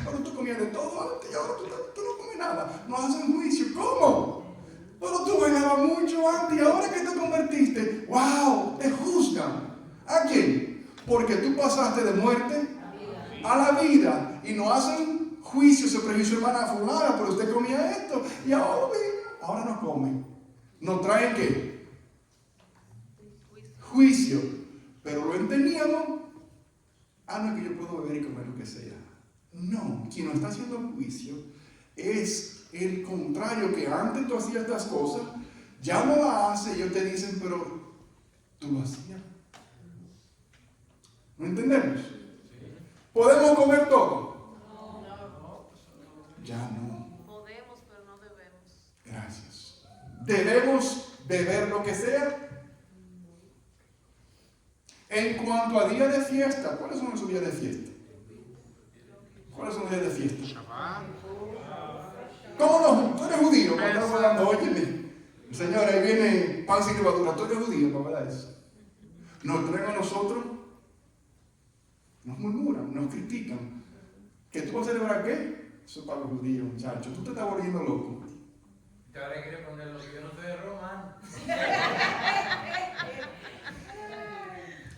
pero tú comías de todo antes y ahora tú no comes nada. No hacen juicio. ¿Cómo? Pero tú bailabas mucho antes y ahora que te convertiste, ¡wow! Te juzgan. ¿A quién? Porque tú pasaste de muerte a la vida y no hacen juicio, se prejuicio, hermana fulana, pero usted comía esto y ahora no come. ¿Nos traen qué? Juicio. Pero lo entendíamos. No es que yo puedo beber y comer lo que sea. No, quien nos está haciendo juicio es el contrario, que antes tú hacías estas cosas, ya no la haces, ellos te dicen, pero tú lo hacías. ¿No entendemos? ¿Podemos comer todo? Ya no. Podemos, pero no debemos. Gracias. ¿Debemos beber lo que sea? En cuanto a día de fiesta, ¿cuáles son esos días de fiesta? ¿Cuáles son los días de fiesta? ¿Cómo no? Tú eres judío. Cuando estamos hablando, óyeme, señor, ahí viene pan sin levadura. Tú eres judío, ¿no verdad eso? Nos traen a nosotros, nos murmuran, nos critican. ¿Que tú vas a celebrar qué? Eso es para los judíos, muchachos. Tú te estás volviendo loco. Que ahora quiere ponerlo, que yo no soy de Roma.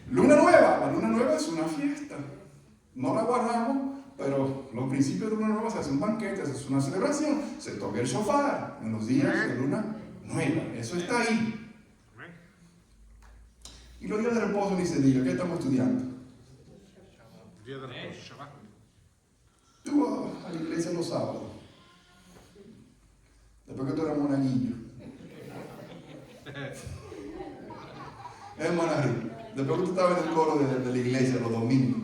Luna nueva. La luna nueva es una fiesta. No la guardamos, pero los principios de luna nueva se hace un banquete, se hace una celebración, se toca el shofar en los días de luna nueva. Eso está ahí. Y los días de reposo ni se diga. ¿Qué estamos estudiando? Día de reposo, Shabbat. Tú vas a la iglesia los sábados. Después que tú eras monaguillo. Hermana Ruth. Después que tú estabas en el coro de la iglesia los domingos.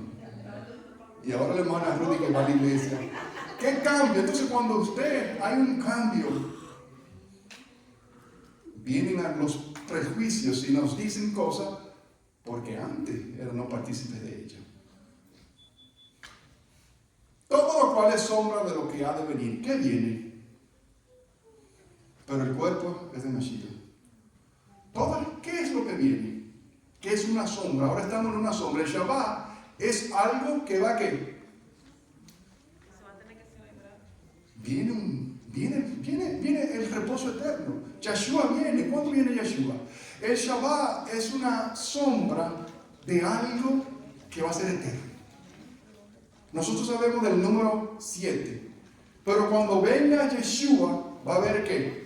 Y ahora la hermana Ruth que va a la iglesia. ¿Qué cambio? Entonces cuando hay un cambio, vienen a los prejuicios y nos dicen cosas porque antes eran no partícipes de ella. Todo lo cual es sombra de lo que ha de venir. ¿Qué viene? Pero el cuerpo es de Mashiach. ¿Qué es lo que viene? ¿Qué es una sombra? Ahora estamos en una sombra. El Shabbat es algo que va a ¿qué? Se va a tener que celebrar. Viene el reposo eterno. Yeshua viene. ¿Cuándo viene Yeshua? El Shabbat es una sombra de algo que va a ser eterno. Nosotros sabemos del número 7. Pero cuando venga Yeshua, va a haber ¿qué?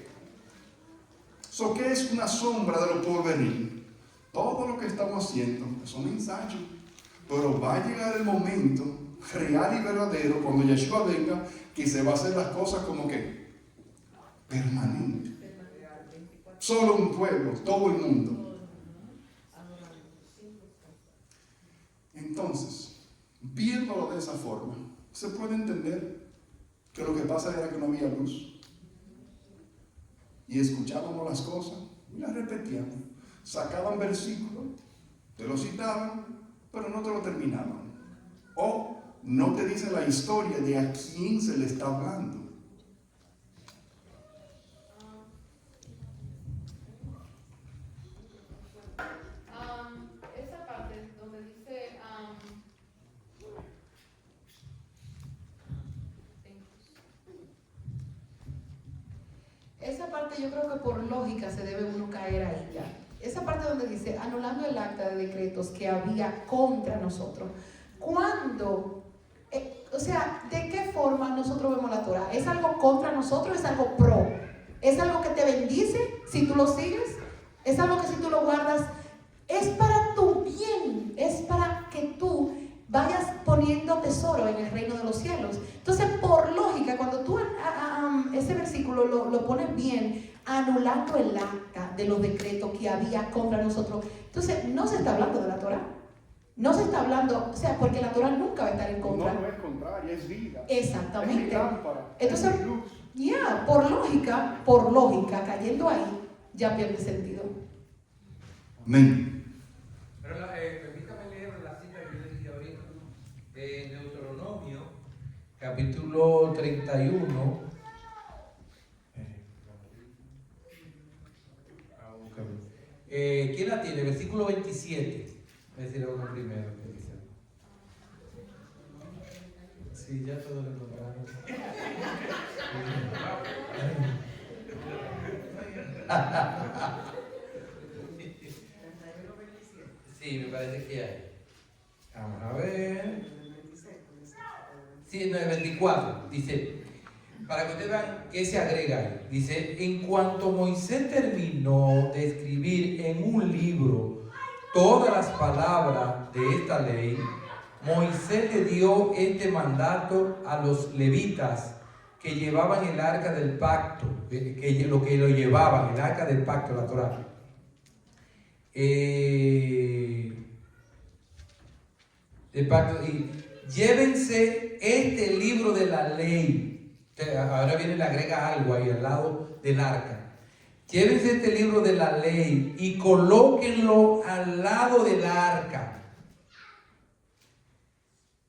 ¿Qué es una sombra de lo por venir? Todo lo que estamos haciendo son ensayos. Pero va a llegar el momento real y verdadero cuando Yeshua venga, que se va a hacer las cosas como que permanente. Solo un pueblo, todo el mundo. Entonces, viéndolo de esa forma, se puede entender que lo que pasa era que no había luz. Y escuchábamos las cosas y las repetíamos. Sacaban versículos, te lo citaban, pero no te lo terminaban. O no te dicen la historia de a quién se le está hablando. Esa parte donde dice Esa parte yo creo que por lógica se debe uno caer ahí ya. Esa parte donde dice, anulando el acta de decretos que había contra nosotros. ¿Cuándo? O sea, ¿de qué forma nosotros vemos la Torah? ¿Es algo contra nosotros? ¿Es algo pro? ¿Es algo que te bendice si tú lo sigues? ¿Es algo que si tú lo guardas? Es para tu bien. Es para que tú vayas poniendo tesoro en el reino de los cielos. Entonces, por lógica, cuando tú ese versículo lo pones bien, anulando el acta de los decretos que había contra nosotros, entonces no se está hablando de la Torah. No se está hablando, o sea, porque la Torah nunca va a estar en contra. No es contraria, es vida. Exactamente. Es lámpara, Entonces, es luz. por lógica, cayendo ahí, ya pierde sentido. Amén. Pero permítame leer la cita que yo le dije ahorita. Deuteronomio, capítulo 31. ¿Quién la tiene? Versículo 27. Voy a decir a uno primero. Sí, ya todo lo encontraron. Sí, me parece que hay. Vamos a ver. sí, no, el 24, dice, para que ustedes vean qué se agrega ahí. Dice, en cuanto Moisés terminó de escribir en un libro todas las palabras de esta ley, Moisés le dio este mandato a los levitas que llevaban el arca del pacto, que lo llevaban, el arca del pacto, la Torá. El pacto, y llévense este libro de la ley. Ahora viene, le agrega algo ahí al lado del arca. Llévense este libro de la ley y colóquenlo al lado del arca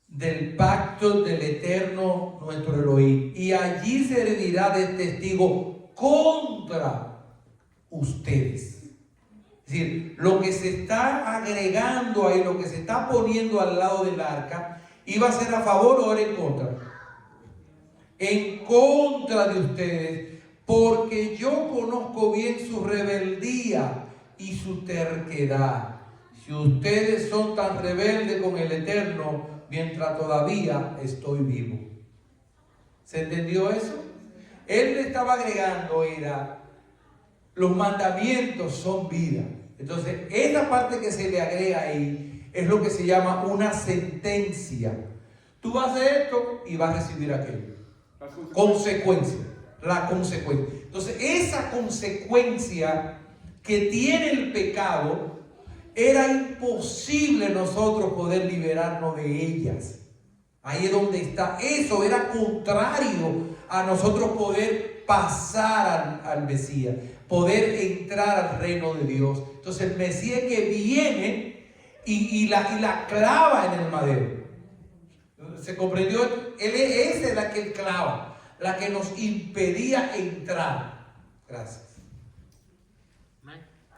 del pacto del Eterno nuestro Elohim, y allí servirá de testigo contra ustedes. Es decir, lo que se está agregando ahí, lo que se está poniendo al lado del arca, iba a ser a favor o en contra. En contra de ustedes, porque yo conozco bien su rebeldía y su terquedad. Si ustedes son tan rebeldes con el Eterno, mientras todavía estoy vivo. ¿Se entendió eso? Él le estaba agregando, era, los mandamientos son vida. Entonces, esa parte que se le agrega ahí es lo que se llama una sentencia. Tú vas a hacer esto y vas a recibir aquello. Consecuencia. La consecuencia. Entonces, esa consecuencia que tiene el pecado, era imposible nosotros poder liberarnos de ellas. Ahí es donde está. Eso era contrario a nosotros poder pasar al Mesías, poder entrar al reino de Dios. Entonces el Mesías que viene y la clava en el madero. ¿Se comprendió? Esa es la que clava, la que nos impedía entrar. Gracias.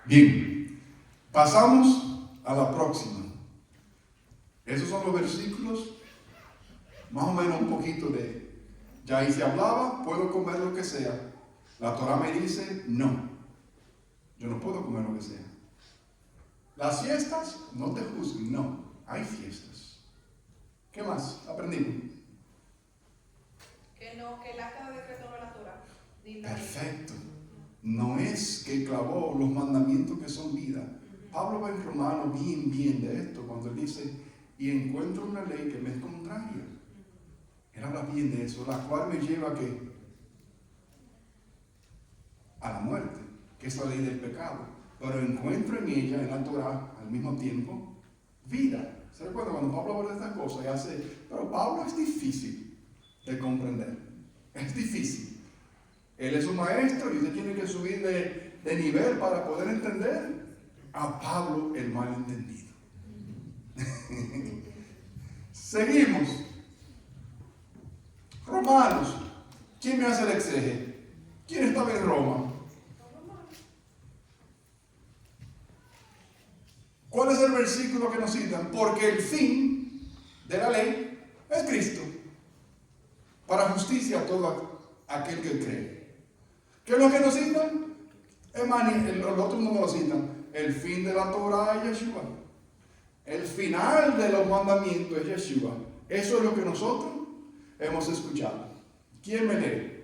Bien. Pasamos a la próxima. Esos son los versículos, más o menos un poquito de, ya ahí se hablaba, puedo comer lo que sea. La Torah me dice, no, yo no puedo comer lo que sea. Las fiestas, no te juzguen, no, hay fiestas. ¿Qué más aprendimos? Que el acta de decreto no es la Torah. Ni la Perfecto. No es que clavó los mandamientos que son vida. Pablo va en Romano bien de esto cuando él dice, y encuentro una ley que me es contraria. Él habla bien de eso, la cual me lleva a la muerte, que es la ley del pecado. Pero encuentro en ella, en la Torah, al mismo tiempo, vida. ¿Se recuerda cuando Pablo habla de estas cosas? Y hace, pero Pablo es difícil de comprender. Es difícil. Él es un maestro y usted tiene que subir de nivel para poder entender a Pablo el malentendido. Seguimos. Romanos. ¿Quién me hace el exeje? ¿Quién estaba en Roma? ¿Cuál es el versículo que nos citan? Porque el fin de la ley es Cristo, para justicia a todo aquel que cree. ¿Qué es lo que nos citan? Los otros no me lo citan. El fin de la Torah es Yeshua. El final de los mandamientos es Yeshua. Eso es lo que nosotros hemos escuchado. ¿Quién me lee?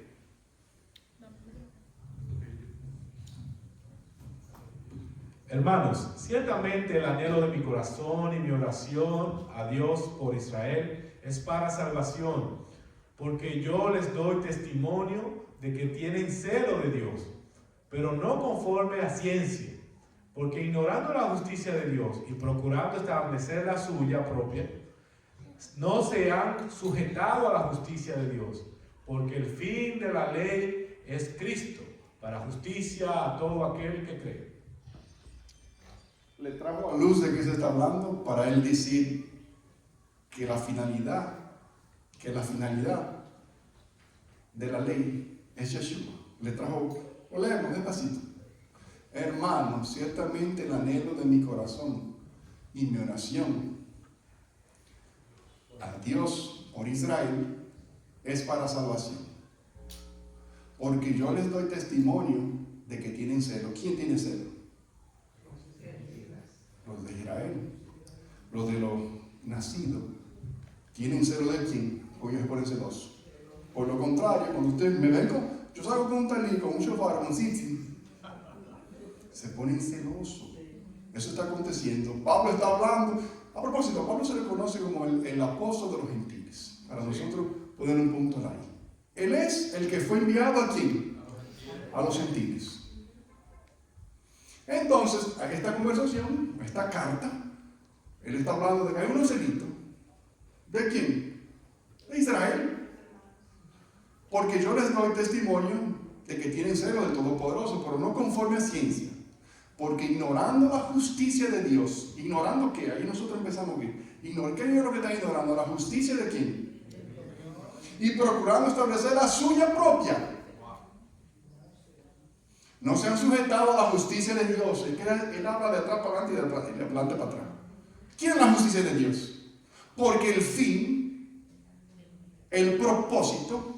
Hermanos, ciertamente el anhelo de mi corazón y mi oración a Dios por Israel es para salvación, porque yo les doy testimonio de que tienen celo de Dios, pero no conforme a ciencia, porque ignorando la justicia de Dios y procurando establecer la suya propia, no se han sujetado a la justicia de Dios, porque el fin de la ley es Cristo, para justicia a todo aquel que cree. Le trajo a luz de qué se está hablando para él decir que la finalidad de la ley es Yeshua. Le trajo, lo leemos despacito. Hermanos, ciertamente el anhelo de mi corazón y mi oración a Dios por Israel es para salvación. Porque yo les doy testimonio de que tienen celo. ¿Quién tiene celo? Los de Israel, los de los nacidos. ¿Tienen celo de quién? porque ellos se ponen celosos. Por lo contrario, cuando usted me ven yo salgo con un talí, con un shofar, con un tzitzit, se ponen celosos. Eso está aconteciendo. Pablo está hablando. A propósito, a Pablo se le conoce como el apóstol de los gentiles. Para nosotros poner un punto ahí. Él es el que fue enviado a quién? A los gentiles. Entonces, a esta conversación, a esta carta, él está hablando de que hay unos celitos. ¿De quién? De Israel. Porque yo les doy testimonio de que tienen celo del Todopoderoso, pero no conforme a ciencia. Porque ignorando la justicia de Dios, ignorando qué, ahí nosotros empezamos a ver. ¿Qué es lo que están ignorando? ¿La justicia de quién? Y procurando establecer la suya propia. No se han sujetado a la justicia de Dios. Él habla de atrás para adelante y de adelante para atrás. ¿Quién es la justicia de Dios? Porque el fin, el propósito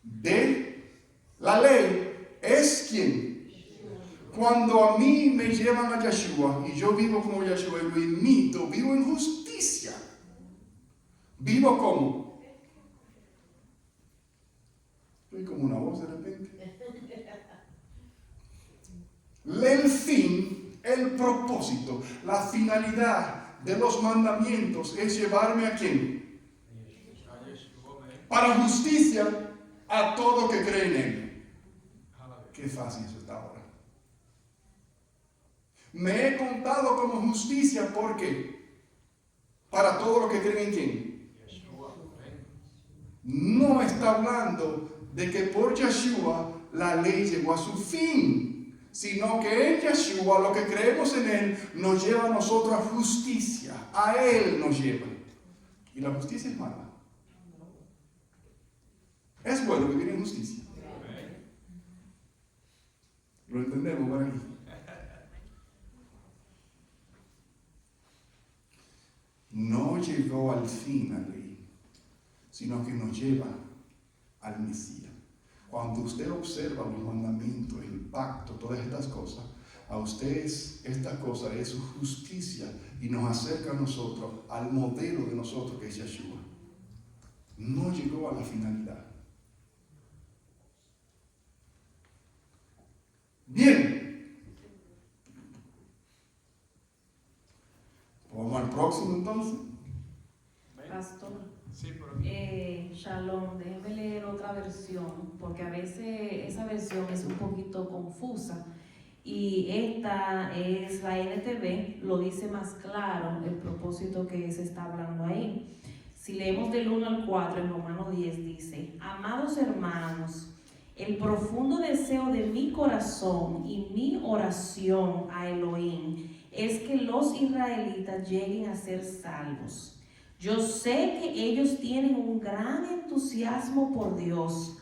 de la ley es ¿quién? Cuando a mí me llevan a Yeshua y yo vivo como Yeshua y lo imito, vivo en justicia. ¿Vivo como? Estoy como una voz de repente. El fin, el propósito, la finalidad de los mandamientos es llevarme a ¿quién? Para justicia a todo que cree en él. Qué fácil eso está ahora. Me he contado como justicia porque para todo lo que creen en quién. No está hablando de que por Yeshua la ley llegó a su fin, sino que en Yeshua lo que creemos en él nos lleva a nosotros a justicia. A él nos lleva. Y la justicia es mala. Es bueno vivir en justicia. ¿Lo entendemos por aquí? No llegó al fin la ley, sino que nos lleva al Mesías. Cuando usted observa los mandamientos, el pacto, todas estas cosas, a ustedes esta cosa es su justicia y nos acerca a nosotros, al modelo de nosotros que es Yeshua. No llegó a la finalidad. Bien. Vamos al próximo entonces. Pastor, Shalom, déjeme leer otra versión, porque a veces esa versión es un poquito confusa. Y esta es la NTV, lo dice más claro el propósito que se está hablando ahí. Si leemos del 1 al 4 en Romanos 10 dice: amados hermanos, el profundo deseo de mi corazón y mi oración a Elohim es que los israelitas lleguen a ser salvos. Yo sé que ellos tienen un gran entusiasmo por Dios,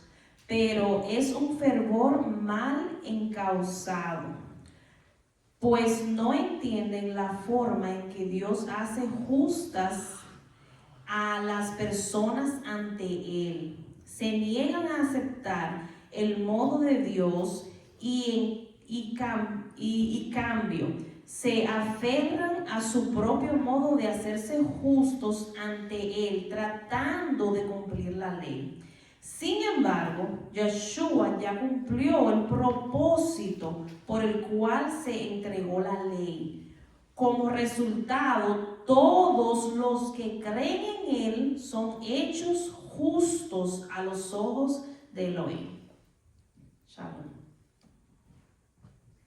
pero es un fervor mal encausado, pues no entienden la forma en que Dios hace justas a las personas ante Él. Se niegan a aceptar el modo de Dios y cambio se aferran a su propio modo de hacerse justos ante Él, tratando de cumplir la ley. Sin embargo, Yeshua ya cumplió el propósito por el cual se entregó la ley. Como resultado, todos los que creen en Él son hechos justos a los ojos de Elohim. Shalom.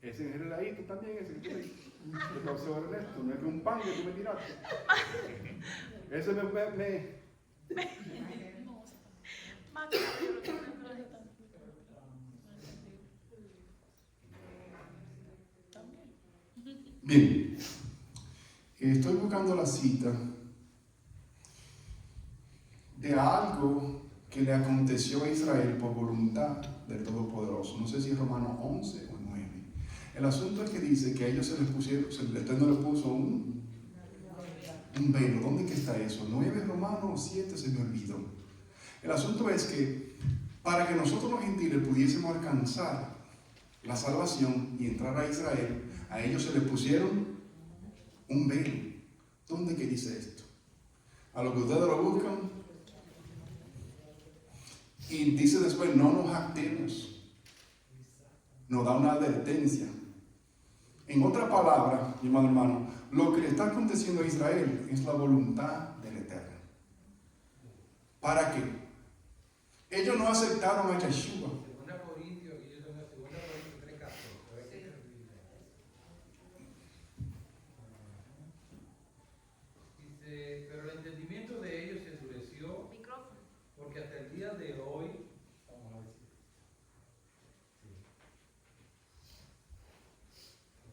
Ese es el ahí, tú también, ese que tú leíste. Yo te observo en esto, no es que un pan que tú me tiraste. Ese me... Bien, estoy buscando la cita de algo que le aconteció a Israel por voluntad del Todopoderoso. No sé si es Romanos 11 o 9. El asunto es que dice que a ellos se les pusieron, el Eterno les puso un velo. ¿Dónde que está eso? 9 Romanos 7 se me olvidó. El asunto es que para que nosotros los gentiles pudiésemos alcanzar la salvación y entrar a Israel, a ellos se les pusieron un velo. ¿Dónde que dice esto? A lo que ustedes lo buscan, Y dice después, no nos jactemos. Nos da una advertencia. En otra palabra, mi hermano, lo que le está aconteciendo a Israel es la voluntad del Eterno. ¿Para qué? Ellos no aceptaron a Yeshua. Dice, pero el entendimiento de ellos se endureció, porque hasta el día de hoy, vamos a decir.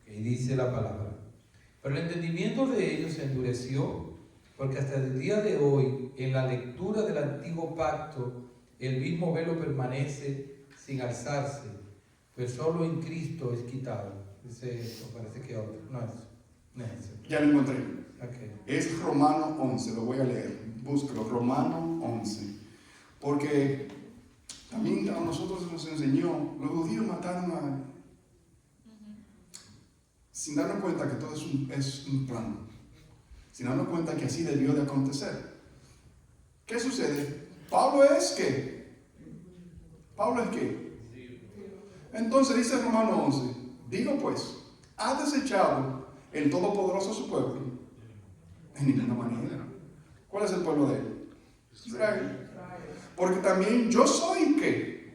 Ok, dice la palabra. Pero el entendimiento de ellos se endureció, porque hasta el día de hoy, en la lectura del antiguo pacto, el mismo velo permanece sin alzarse, pues solo en Cristo es quitado. Dice esto, parece que otro. No es ese. Ya lo encontré. Okay. Es Romano 11, lo voy a leer. Búsquelo, Romano 11. Porque también a nosotros se nos enseñó, los judíos mataron a... sin darnos cuenta que todo es un plan. Sin darnos cuenta que así debió de acontecer. ¿Qué sucede? ¿Pablo es qué? ¿Pablo es qué? Entonces dice Romano 11, digo pues, ¿ha desechado el Todopoderoso su pueblo? En ninguna manera. ¿Cuál es el pueblo de él? Israel. Porque también yo soy ¿qué?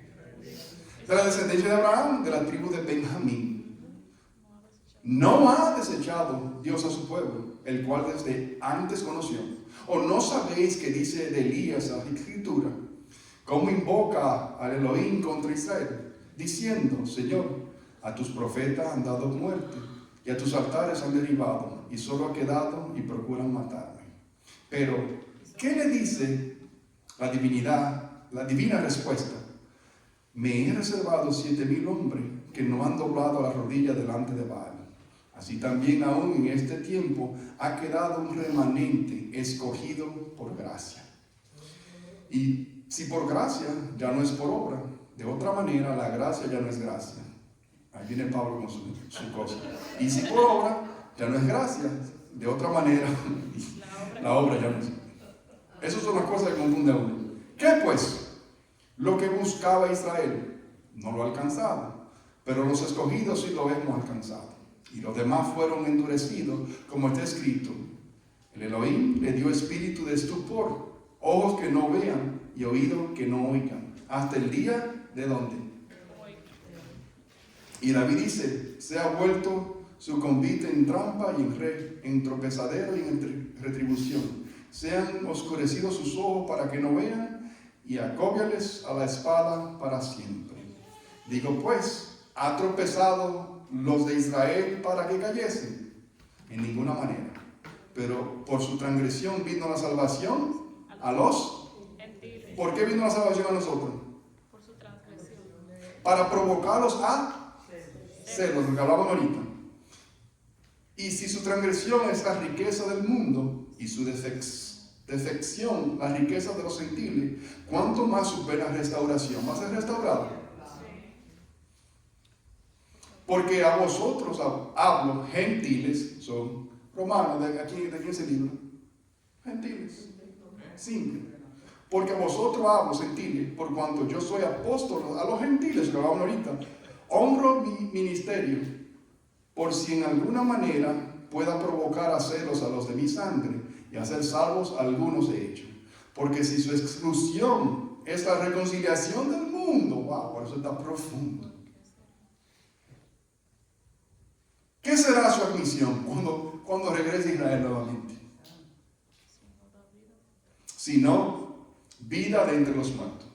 De la descendencia de Abraham, de la tribu de Benjamín. No ha desechado Dios a su pueblo, el cual desde antes conoció. ¿O no sabéis que dice de Elías la Escritura, cómo invoca al Elohim contra Israel, diciendo, Señor, a tus profetas han dado muerte, y a tus altares han derribado, y solo ha quedado y procuran matarme? Pero, ¿qué le dice la divinidad, la divina respuesta? Me he reservado 7,000 hombres que no han doblado la rodilla delante de Baal. Así también aún en este tiempo ha quedado un remanente escogido por gracia. Y si por gracia, ya no es por obra. De otra manera, la gracia ya no es gracia. Ahí viene Pablo con su cosa. Y si por obra, ya no es gracia. De otra manera, la obra ya no es. Esas son las cosas que confunden a uno. ¿Qué pues? Lo que buscaba Israel no lo ha alcanzado, pero los escogidos sí lo hemos alcanzado. Y los demás fueron endurecidos, como está escrito. El Elohim le dio espíritu de estupor, ojos que no vean y oídos que no oigan, hasta el día de ¿dónde? Y David dice, se ha vuelto su convite en trampa y en tropezadero y en retribución. Sean oscurecidos sus ojos para que no vean y acóbiales a la espada para siempre. Digo pues, ¿ha tropezado los de Israel para que cayesen? En ninguna manera. Pero por su transgresión vino la salvación a los gentiles. ¿Por qué vino la salvación a nosotros? Por su transgresión. Para provocarlos a celos, lo que hablaban ahorita. Y si su transgresión es la riqueza del mundo y su defección la riqueza de los gentiles, ¿cuánto más supera restauración? ¿Va a ser restaurado? Porque a vosotros hablo, gentiles, son romanos, ¿de quién es el libro? Gentiles, simple. Porque a vosotros hablo, gentiles, por cuanto yo soy apóstol a los gentiles, que hablaban ahorita, honro mi ministerio, por si en alguna manera pueda provocar a celos a los de mi sangre y hacer salvos a algunos de ellos. Porque si su exclusión es la reconciliación del mundo, wow, por eso está profundo. ¿Qué será su admisión cuando regrese a Israel nuevamente? Si no, vida de entre los muertos.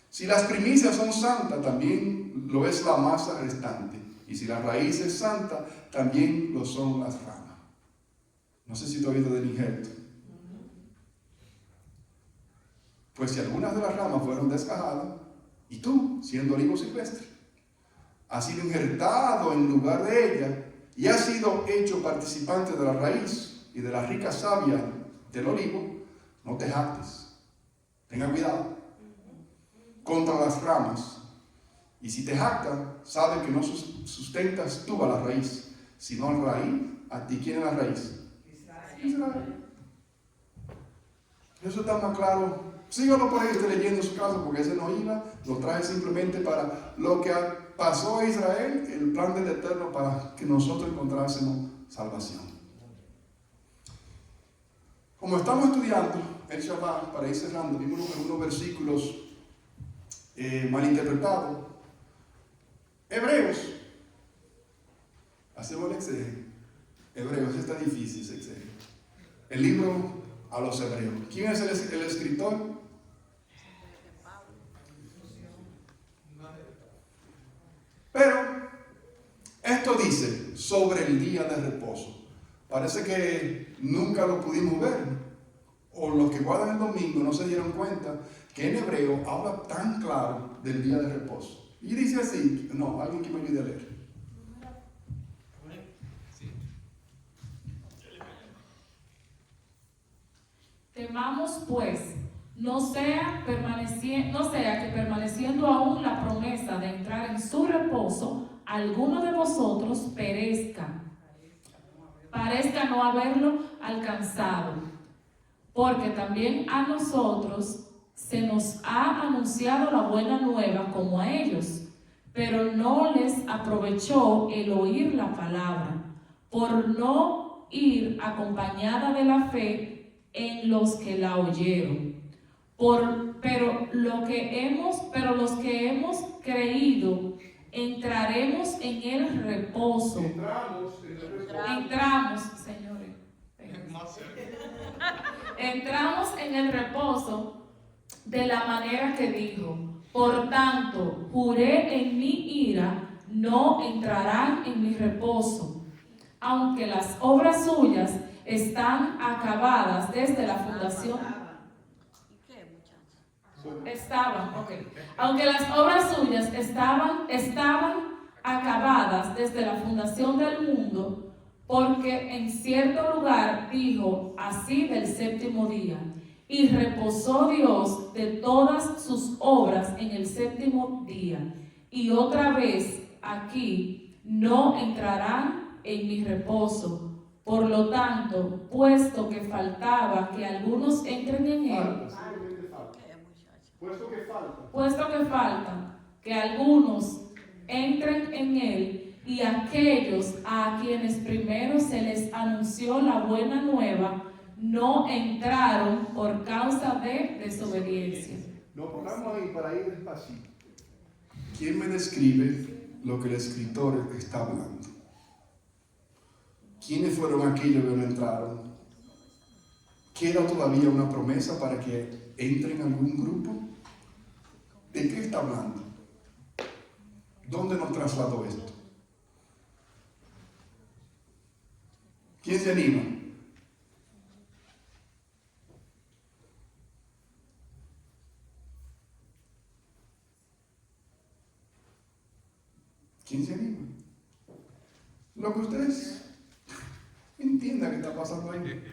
Si las primicias son santas, también lo es la masa restante. Y si la raíz es santa, también lo son las ramas. No sé si tú has oído del injerto. Pues si algunas de las ramas fueron desgajadas, y tú, siendo olivo silvestre, has sido injertado en lugar de ella, y has sido hecho participante de la raíz y de la rica savia del olivo, no te jactes. Tenga cuidado contra las ramas. Y si te jactas, sabe que no sustentas tú a la raíz, sino al raíz. ¿A ti quién es la raíz? Israel. Eso está más claro Sígalo por ahí, usted leyendo en su casa, porque ese no iba, lo traje simplemente para lo que pasó a Israel, el plan del Eterno para que nosotros encontrásemos salvación. Como estamos estudiando el Shabbat, para ir cerrando, vimos unos versículos malinterpretados. Hebreos, hacemos el exégesis. Hebreos, está difícil ese exégesis. El libro a los hebreos. ¿Quién es el escritor? Pero esto dice sobre el día de reposo. Parece que nunca lo pudimos ver, o los que guardan el domingo no se dieron cuenta que en hebreo habla tan claro del día de reposo. Y dice así, no, alguien que me ayude a leer. Temamos pues, no sea que permaneciendo aún la promesa de entrar en su reposo, alguno de vosotros parezca no haberlo alcanzado, porque también a nosotros se nos ha anunciado la buena nueva como a ellos, pero no les aprovechó el oír la palabra, por no ir acompañada de la fe en los que la oyeron. Pero los que hemos creído entraremos en el reposo. Entramos, señores. Entramos en el reposo de la manera que dijo: por tanto, juré en mi ira, no entrarán en mi reposo, aunque las obras suyas están acabadas desde la fundación. Aunque las obras suyas estaban acabadas desde la fundación del mundo, porque en cierto lugar dijo así del séptimo día: y reposó Dios de todas sus obras en el séptimo día. Y otra vez aquí: no entrarán en mi reposo. Por lo tanto, puesto que faltaba que algunos entren en él, puesto que falta que algunos entren en él, y aquellos a quienes primero se les anunció la buena nueva no entraron por causa de desobediencia. Nos ponemos ahí para ir despacito. ¿Quién me describe lo que el escritor está hablando? ¿Quiénes fueron aquellos que no entraron? ¿Queda todavía una promesa para que entre en algún grupo? ¿De qué está hablando? ¿Dónde nos trasladó esto? ¿Quién se anima? ¿Quién se anima? Lo que ustedes entiendan que está pasando ahí.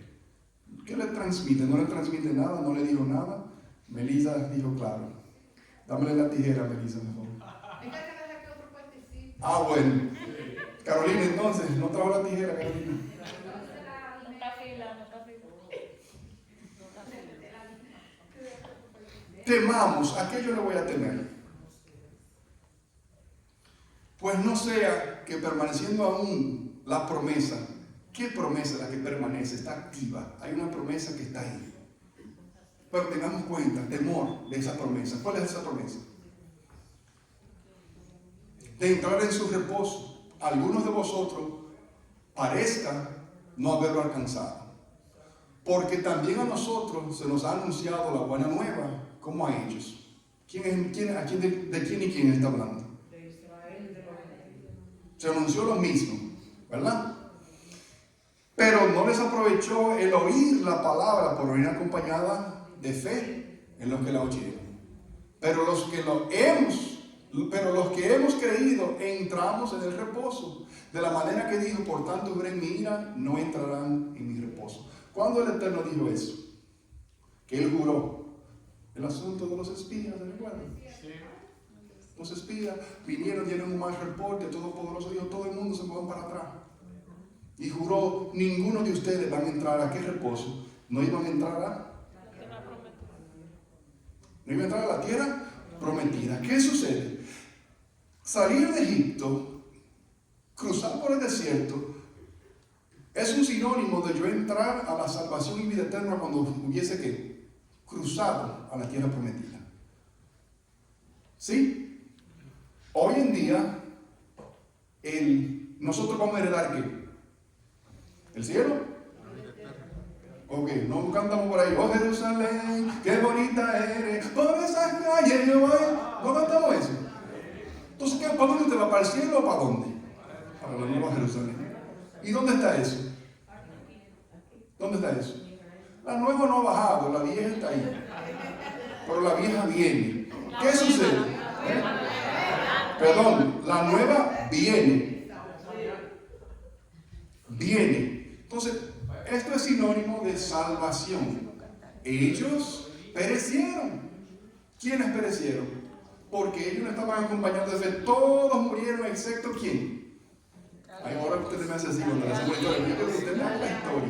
¿Qué le transmite? No le transmite nada, no le dijo nada. Melissa dijo claro. Dámele la tijera, Melissa, mejor. Ah, bueno. Carolina, entonces, ¿no trajo la tijera, Carolina? Temamos, ¿a qué yo le voy a temer? Pues no sea que permaneciendo aún la promesa. ¿Qué promesa la que permanece? Está activa. Hay una promesa que está ahí. Pero tengamos cuenta, temor de esa promesa. ¿Cuál es esa promesa? De entrar en su reposo. Algunos de vosotros parezcan no haberlo alcanzado. Porque también a nosotros se nos ha anunciado la buena nueva, como a ellos. ¿De quién y quién está hablando? De Israel, de los gentiles. Se anunció lo mismo, ¿verdad? Pero no les aprovechó el oír la palabra por venir acompañada de fe en los que la oyeron. Pero los que hemos creído entramos en el reposo. De la manera que dijo: por tanto, juré en mi ira, no entrarán en mi reposo. ¿Cuándo el Eterno dijo eso? Que Él juró. El asunto de los espías, ¿se recuerdan? Los espías vinieron, dieron un mal reporte. Todopoderoso dijo: todo el mundo se mueve para atrás. Y juró: ninguno de ustedes van a entrar a qué reposo. No iban a entrar a... No iba a entrar a la tierra prometida. ¿Qué sucede? Salir de Egipto, cruzar por el desierto, es un sinónimo de yo entrar a la salvación y vida eterna cuando hubiese que cruzado a la tierra prometida. ¿Sí? Hoy en día, nosotros vamos a heredar ¿qué? ¿El cielo? Ok, no cantamos por ahí, oh Jerusalén, qué bonita eres, por esas calles yo voy. ¿No cantamos eso? Entonces, ¿para dónde usted va? ¿Para el cielo o para dónde? Para la nueva Jerusalén. ¿Y dónde está eso? ¿Dónde está eso? La nueva no ha bajado, la vieja está ahí. Pero la vieja viene. ¿Qué sucede? Perdón, la nueva viene. Viene. Entonces, esto es sinónimo de salvación. Ellos perecieron. ¿Quiénes perecieron? Porque ellos no estaban acompañados de fe. Todos murieron excepto ¿quién? Ay, ahora ustedes me hacen así cuando le hacemos la historia. Yo quiero que ustedes vean la historia.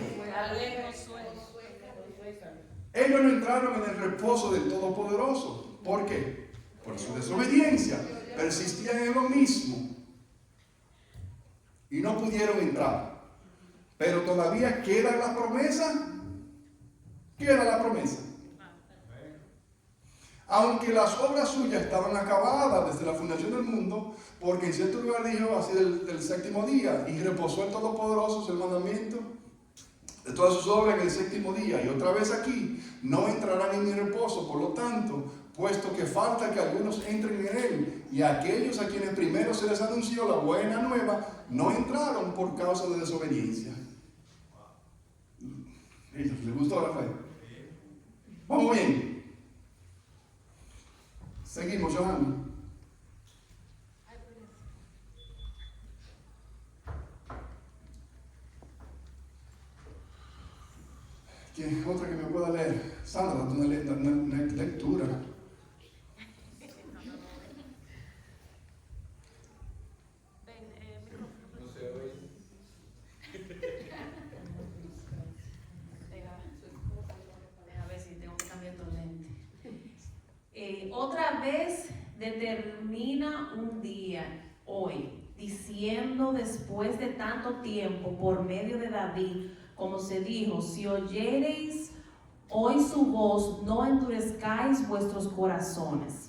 Ellos no entraron en el reposo del Todopoderoso. ¿Por qué? Por su desobediencia. Persistían en lo mismo. Y no pudieron entrar. Pero todavía queda la promesa. Queda la promesa. Aunque las obras suyas estaban acabadas desde la fundación del mundo, porque en cierto lugar dijo así del séptimo día, y reposó el Todopoderoso, es el mandamiento de todas sus obras en el séptimo día. Y otra vez aquí, no entrarán en mi reposo, por lo tanto, puesto que falta que algunos entren en él, y aquellos a quienes primero se les anunció la buena nueva, no entraron por causa de desobediencia. ¿Les gustó la fe? Vamos bien. Seguimos, Johan. Otra que me pueda leer. Sandra, una lectura. A ver si tengo que cambiar tu lente. Otra vez determina un día, hoy, diciendo después de tanto tiempo, por medio de David, como se dijo, si oyereis hoy su voz, no endurezcáis vuestros corazones.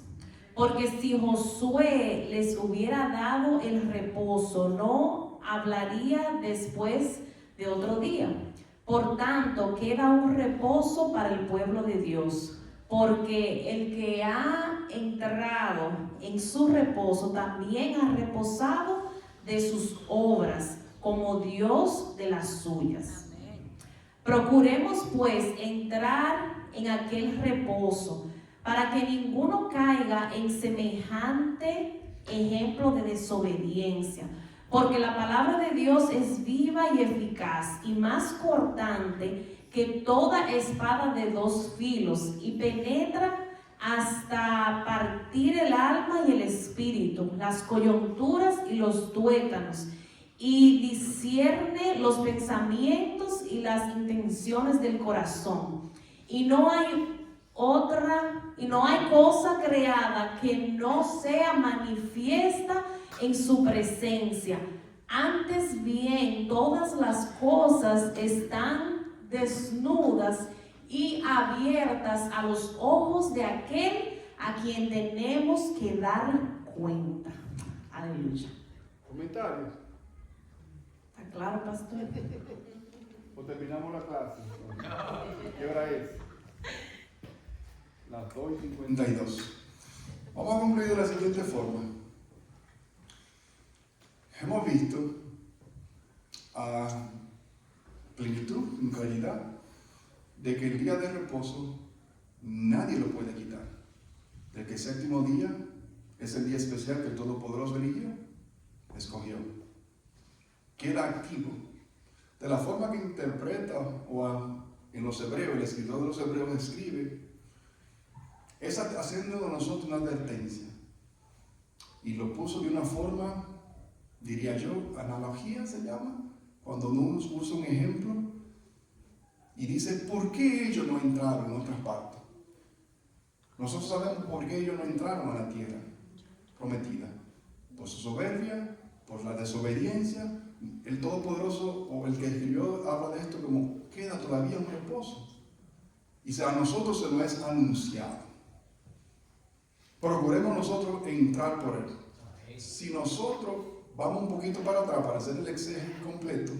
Porque si Josué les hubiera dado el reposo, no hablaría después de otro día. Por tanto, queda un reposo para el pueblo de Dios. Porque el que ha entrado en su reposo también ha reposado de sus obras, como Dios de las suyas. Procuremos pues entrar en aquel reposo, para que ninguno caiga en semejante ejemplo de desobediencia. Porque la palabra de Dios es viva y eficaz, y más cortante que toda espada de dos filos, y penetra hasta partir el alma y el espíritu, las coyunturas y los tuétanos, y discierne los pensamientos y las intenciones del corazón. Y no hay cosa creada que no sea manifiesta en su presencia. Antes bien, todas las cosas están desnudas y abiertas a los ojos de aquel a quien tenemos que dar cuenta. Aleluya. ¿Comentarios? ¿Está claro, pastor? ¿O terminamos la clase? ¿Qué hora es? Las 2:52. Vamos a concluir de la siguiente forma. Hemos visto a plenitud, en claridad, de que el día de reposo nadie lo puede quitar. De que el séptimo día es el día especial que el Todopoderoso eligió, escogió. Queda activo. De la forma que interpreta en los hebreos, el escritor de los hebreos escribe, es haciendo de nosotros una advertencia. Y lo puso de una forma, diría yo, analogía se llama, cuando uno usa un ejemplo y dice, ¿por qué ellos no entraron en otras partes? Nosotros sabemos por qué ellos no entraron a la tierra prometida. Por su soberbia, por la desobediencia. El Todopoderoso, o el que escribió, habla de esto como queda todavía un reposo. Y a nosotros se nos es anunciado. Procuremos nosotros entrar por él. Si nosotros vamos un poquito para atrás para hacer el exégesis completo,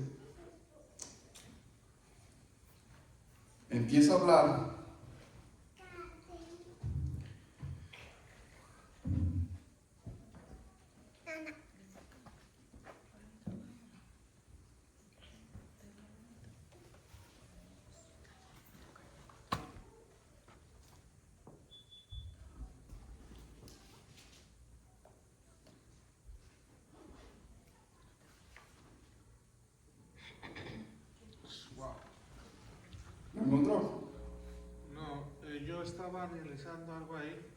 empieza a hablar ¿Lo encontró? No, yo estaba analizando algo ahí.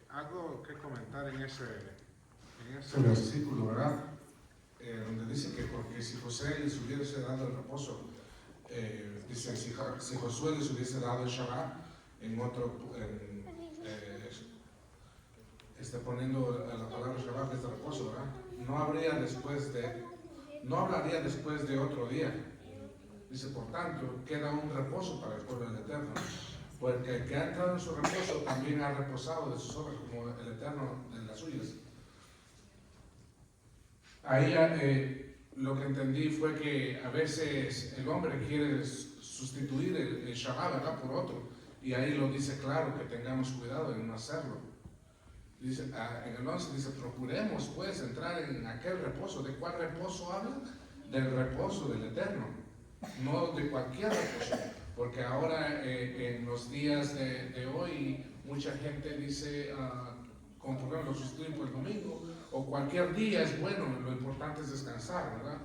Algo que comentar en ese versículo, ¿verdad? Donde dice que porque si José les hubiese dado el reposo, dice, si Josué les hubiese dado el Shabbat, poniendo la palabra Shabbat desde reposo, ¿verdad? No hablaría después de otro día. Dice, por tanto, queda un reposo para el pueblo del Eterno, porque el que ha entrado en su reposo también ha reposado de sus obras como el Eterno en las suyas. Ahí lo que entendí fue que a veces el hombre quiere sustituir el Shabbat, ¿verdad?, por otro, y ahí lo dice claro, que tengamos cuidado en no hacerlo. Dice, en el 11 dice, procuremos pues entrar en aquel reposo. ¿De cuál reposo habla? Del reposo del Eterno, no de cualquier reposo, porque ahora en los días de hoy mucha gente dice, como por ejemplo lo sustituyen por el domingo, o cualquier día es bueno, lo importante es descansar, ¿verdad?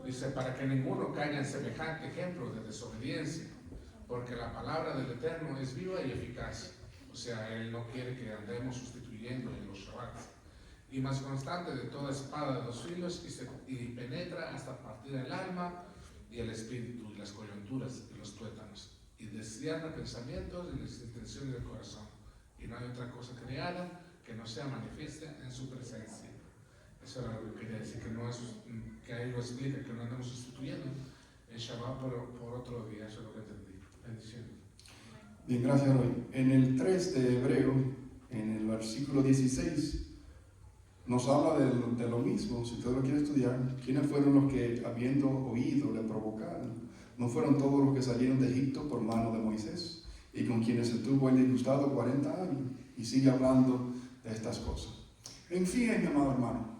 Dice, para que ninguno caiga en semejante ejemplo de desobediencia, porque la palabra del Eterno es viva y eficaz. O sea, Él no quiere que andemos sustituyendo en los Shabbats. Y más constante de toda espada de dos filos, y penetra hasta partir el alma y el espíritu, y las coyunturas y los tuétanos, y descierra pensamientos y las intenciones del corazón. Y no hay otra cosa creada que no sea manifiesta en su presencia. Eso era lo que quería decir, que ahí lo explica, que no andamos sustituyendo el Shabbat por otro día. Eso es lo que entendí. Bendiciones. Bien, gracias, Roy. En el 3 de Hebreo, en el versículo 16, nos habla de lo mismo. Si usted lo quiere estudiar, ¿quiénes fueron los que, habiendo oído, le provocaron? ¿No fueron todos los que salieron de Egipto por mano de Moisés, y con quienes estuvo el disgustado 40 años? Y sigue hablando de estas cosas. En fin, mi amado hermano,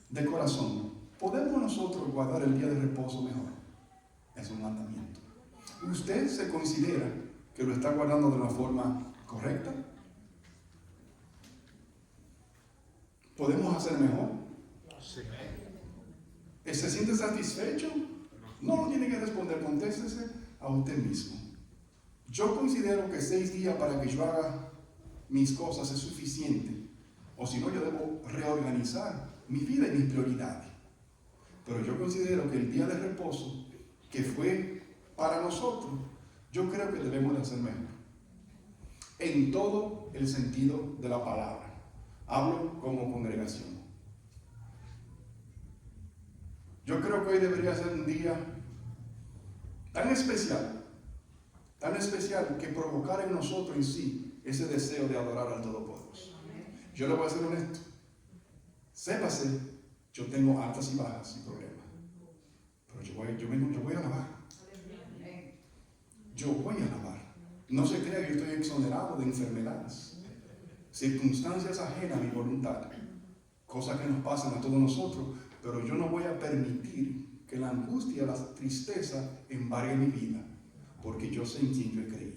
de corazón, ¿podemos nosotros guardar el día de reposo mejor? Es un mandamiento. ¿Usted se considera que lo está guardando de la forma correcta? ¿Podemos hacer mejor? Sí. ¿Se siente satisfecho? No tiene que responder, contéstese a usted mismo. Yo considero que 6 días para que yo haga mis cosas es suficiente, o si no, yo debo reorganizar mi vida y mis prioridades. Pero yo considero que el día de reposo, que fue para nosotros, yo creo que debemos de hacer mejor, en todo el sentido de la palabra. Hablo como congregación. Yo creo que hoy debería ser un día tan especial que provocara en nosotros en sí ese deseo de adorar al Todopoderoso. Yo le voy a ser honesto. Sépase, yo tengo altas y bajas y problemas, pero yo voy a alabar. Yo voy a alabar. No se crea que yo estoy exonerado de enfermedades, circunstancias ajenas a mi voluntad, cosas que nos pasan a todos nosotros, pero yo no voy a permitir que la angustia, la tristeza embargue mi vida, porque yo sé en quién yo he creído.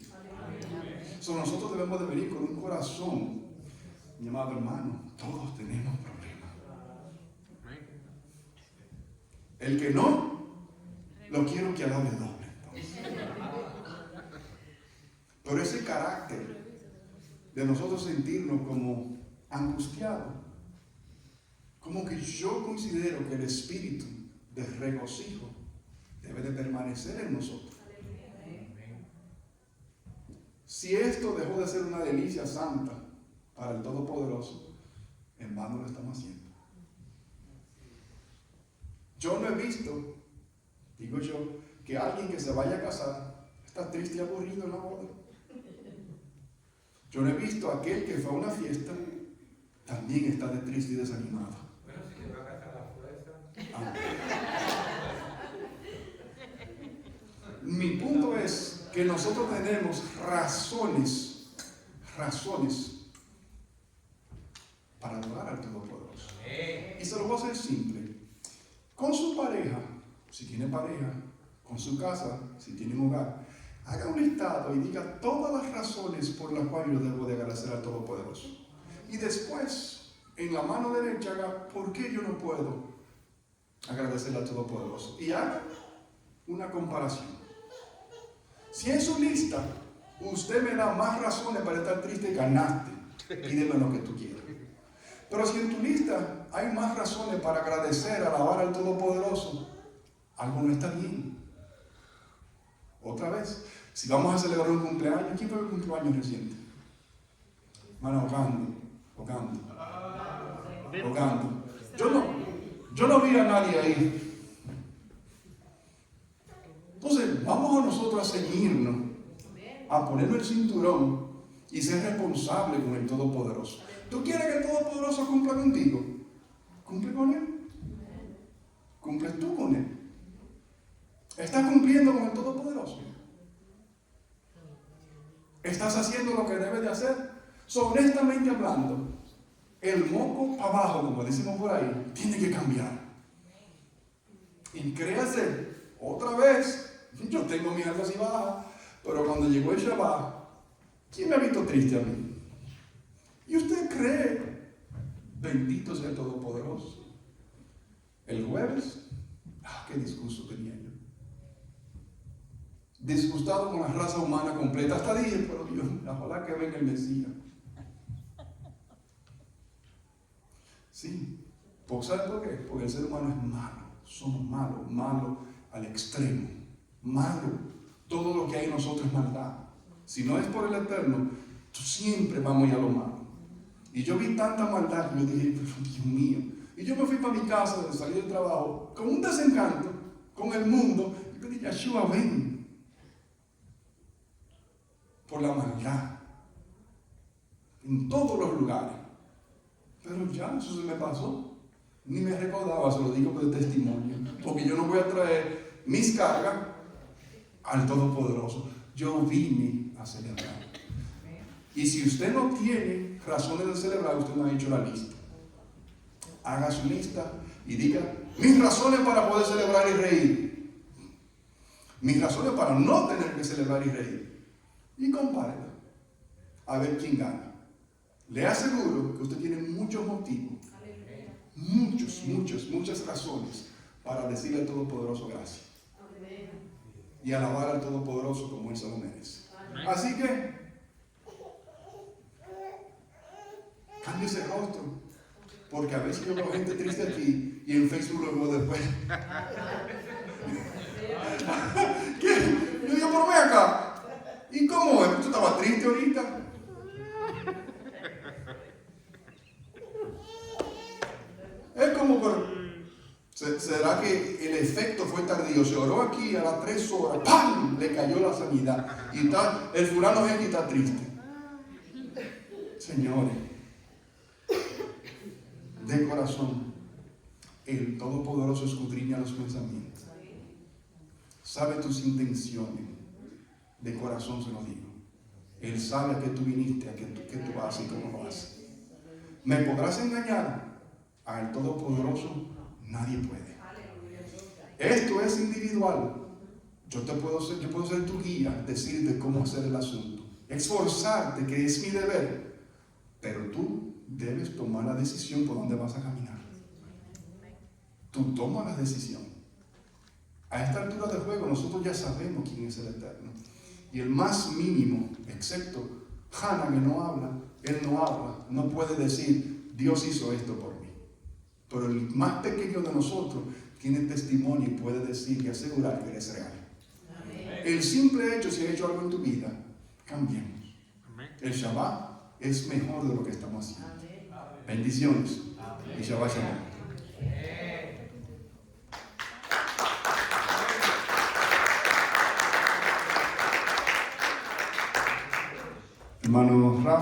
Nosotros debemos de venir con un corazón, mi amado hermano, todos tenemos problemas. El que no, lo quiero que alabe doble. Pero ese carácter de nosotros sentirnos como angustiados, como que yo considero que el espíritu de regocijo debe de permanecer en nosotros. Si esto dejó de ser una delicia santa para el Todopoderoso, en vano lo estamos haciendo. Yo no he visto, digo yo, que alguien que se vaya a casar está triste y aburrido en la boda. Yo no he visto a aquel que fue a una fiesta también está de triste y desanimado. Bueno, si se va a casar a fuerza. Mi punto es que nosotros tenemos razones para adorar al Todopoderoso. Y se lo voy a hacer simple. Con su pareja, si tiene pareja, con su casa, si tiene un hogar, haga un listado y diga todas las razones por las cuales yo debo de agradecer al Todopoderoso. Y después, en la mano derecha, haga por qué yo no puedo agradecerle al Todopoderoso. Y haga una comparación. Si en su lista usted me da más razones para estar triste, ganaste. Pídeme lo que tú quieras. Pero si en tu lista hay más razones para agradecer, alabar al Todopoderoso, algo no está bien. Otra vez, si vamos a celebrar un cumpleaños, ¿quién fue el cumpleaños reciente? Hermano, Ocando. Yo no vi a nadie ahí. Entonces, vamos a nosotros a ceñirnos, a ponernos el cinturón y ser responsables con el Todopoderoso. ¿Tú quieres que el Todopoderoso cumpla contigo? Cumple con Él. Cumples tú con Él. ¿Estás cumpliendo con el Todopoderoso? ¿Estás haciendo lo que debes de hacer? Honestamente hablando, el moco para abajo, como decimos por ahí, tiene que cambiar. Y créase, otra vez, yo tengo mis altas y bajas, pero cuando llegó el Shabbat, ¿quién me ha visto triste a mí? ¿Y usted cree? Bendito sea el Todopoderoso. El jueves, qué disgusto tenía yo. Disgustado con la raza humana completa. Hasta dije, pero Dios, ojalá que venga el Mesías. Sí, ¿sabes por qué? Porque el ser humano es malo. Somos malos al extremo. Malo. Todo lo que hay en nosotros es maldad. Si no es por el Eterno, siempre vamos a ir a lo malo. Y yo vi tanta maldad que yo dije, Dios mío. Y yo me fui para mi casa, de salir del trabajo, con un desencanto, con el mundo. Y yo dije, Yeshua, ven. Por la maldad. En todos los lugares. Pero ya, eso se me pasó. Ni me recordaba, se lo digo por testimonio. Porque yo no voy a traer mis cargas al Todopoderoso. Yo vine a celebrar. Y si usted no tiene razones de celebrar, usted no ha hecho la lista. Haga su lista y diga mis razones para poder celebrar y reír. Mis razones para no tener que celebrar y reír. Y compárela. A ver quién gana. Le aseguro que usted tiene muchos motivos. Muchas razones para decirle al Todopoderoso gracias. Y alabar al Todopoderoso como Él se lo merece. Así que cambie ese rostro, porque a veces yo veo gente triste aquí y en Facebook lo veo después. ¿Qué? Yo digo, por ven acá. ¿Y cómo es? ¿Tú estabas triste ahorita? Es como, ¿será que el efecto fue tardío? Se oró aquí a las 3 horas, ¡pam! Le cayó la sanidad. Y está, el fulano es que está triste. Señores, de corazón, el Todopoderoso escudriña los pensamientos. Sabe tus intenciones. De corazón se lo digo. Él sabe a qué tú viniste, a qué tú haces y cómo lo haces. ¿Me podrás engañar? Al Todopoderoso nadie puede. Esto es individual. Yo puedo ser tu guía, decirte cómo hacer el asunto, esforzarte, que es mi deber, pero tú debes tomar la decisión por dónde vas a caminar. Tú tomas la decisión. A esta altura del juego nosotros ya sabemos quién es el Eterno. Y el más mínimo, excepto Hannah, que no habla, él no habla, no puede decir Dios hizo esto por mí. Pero el más pequeño de nosotros tiene testimonio y puede decir y asegurar que eres real. Amén. El simple hecho, si has hecho algo en tu vida, cambiemos. El Shabbat es mejor de lo que estamos haciendo. Bendiciones. Y Shabbat Shalom. Hermano Rafa.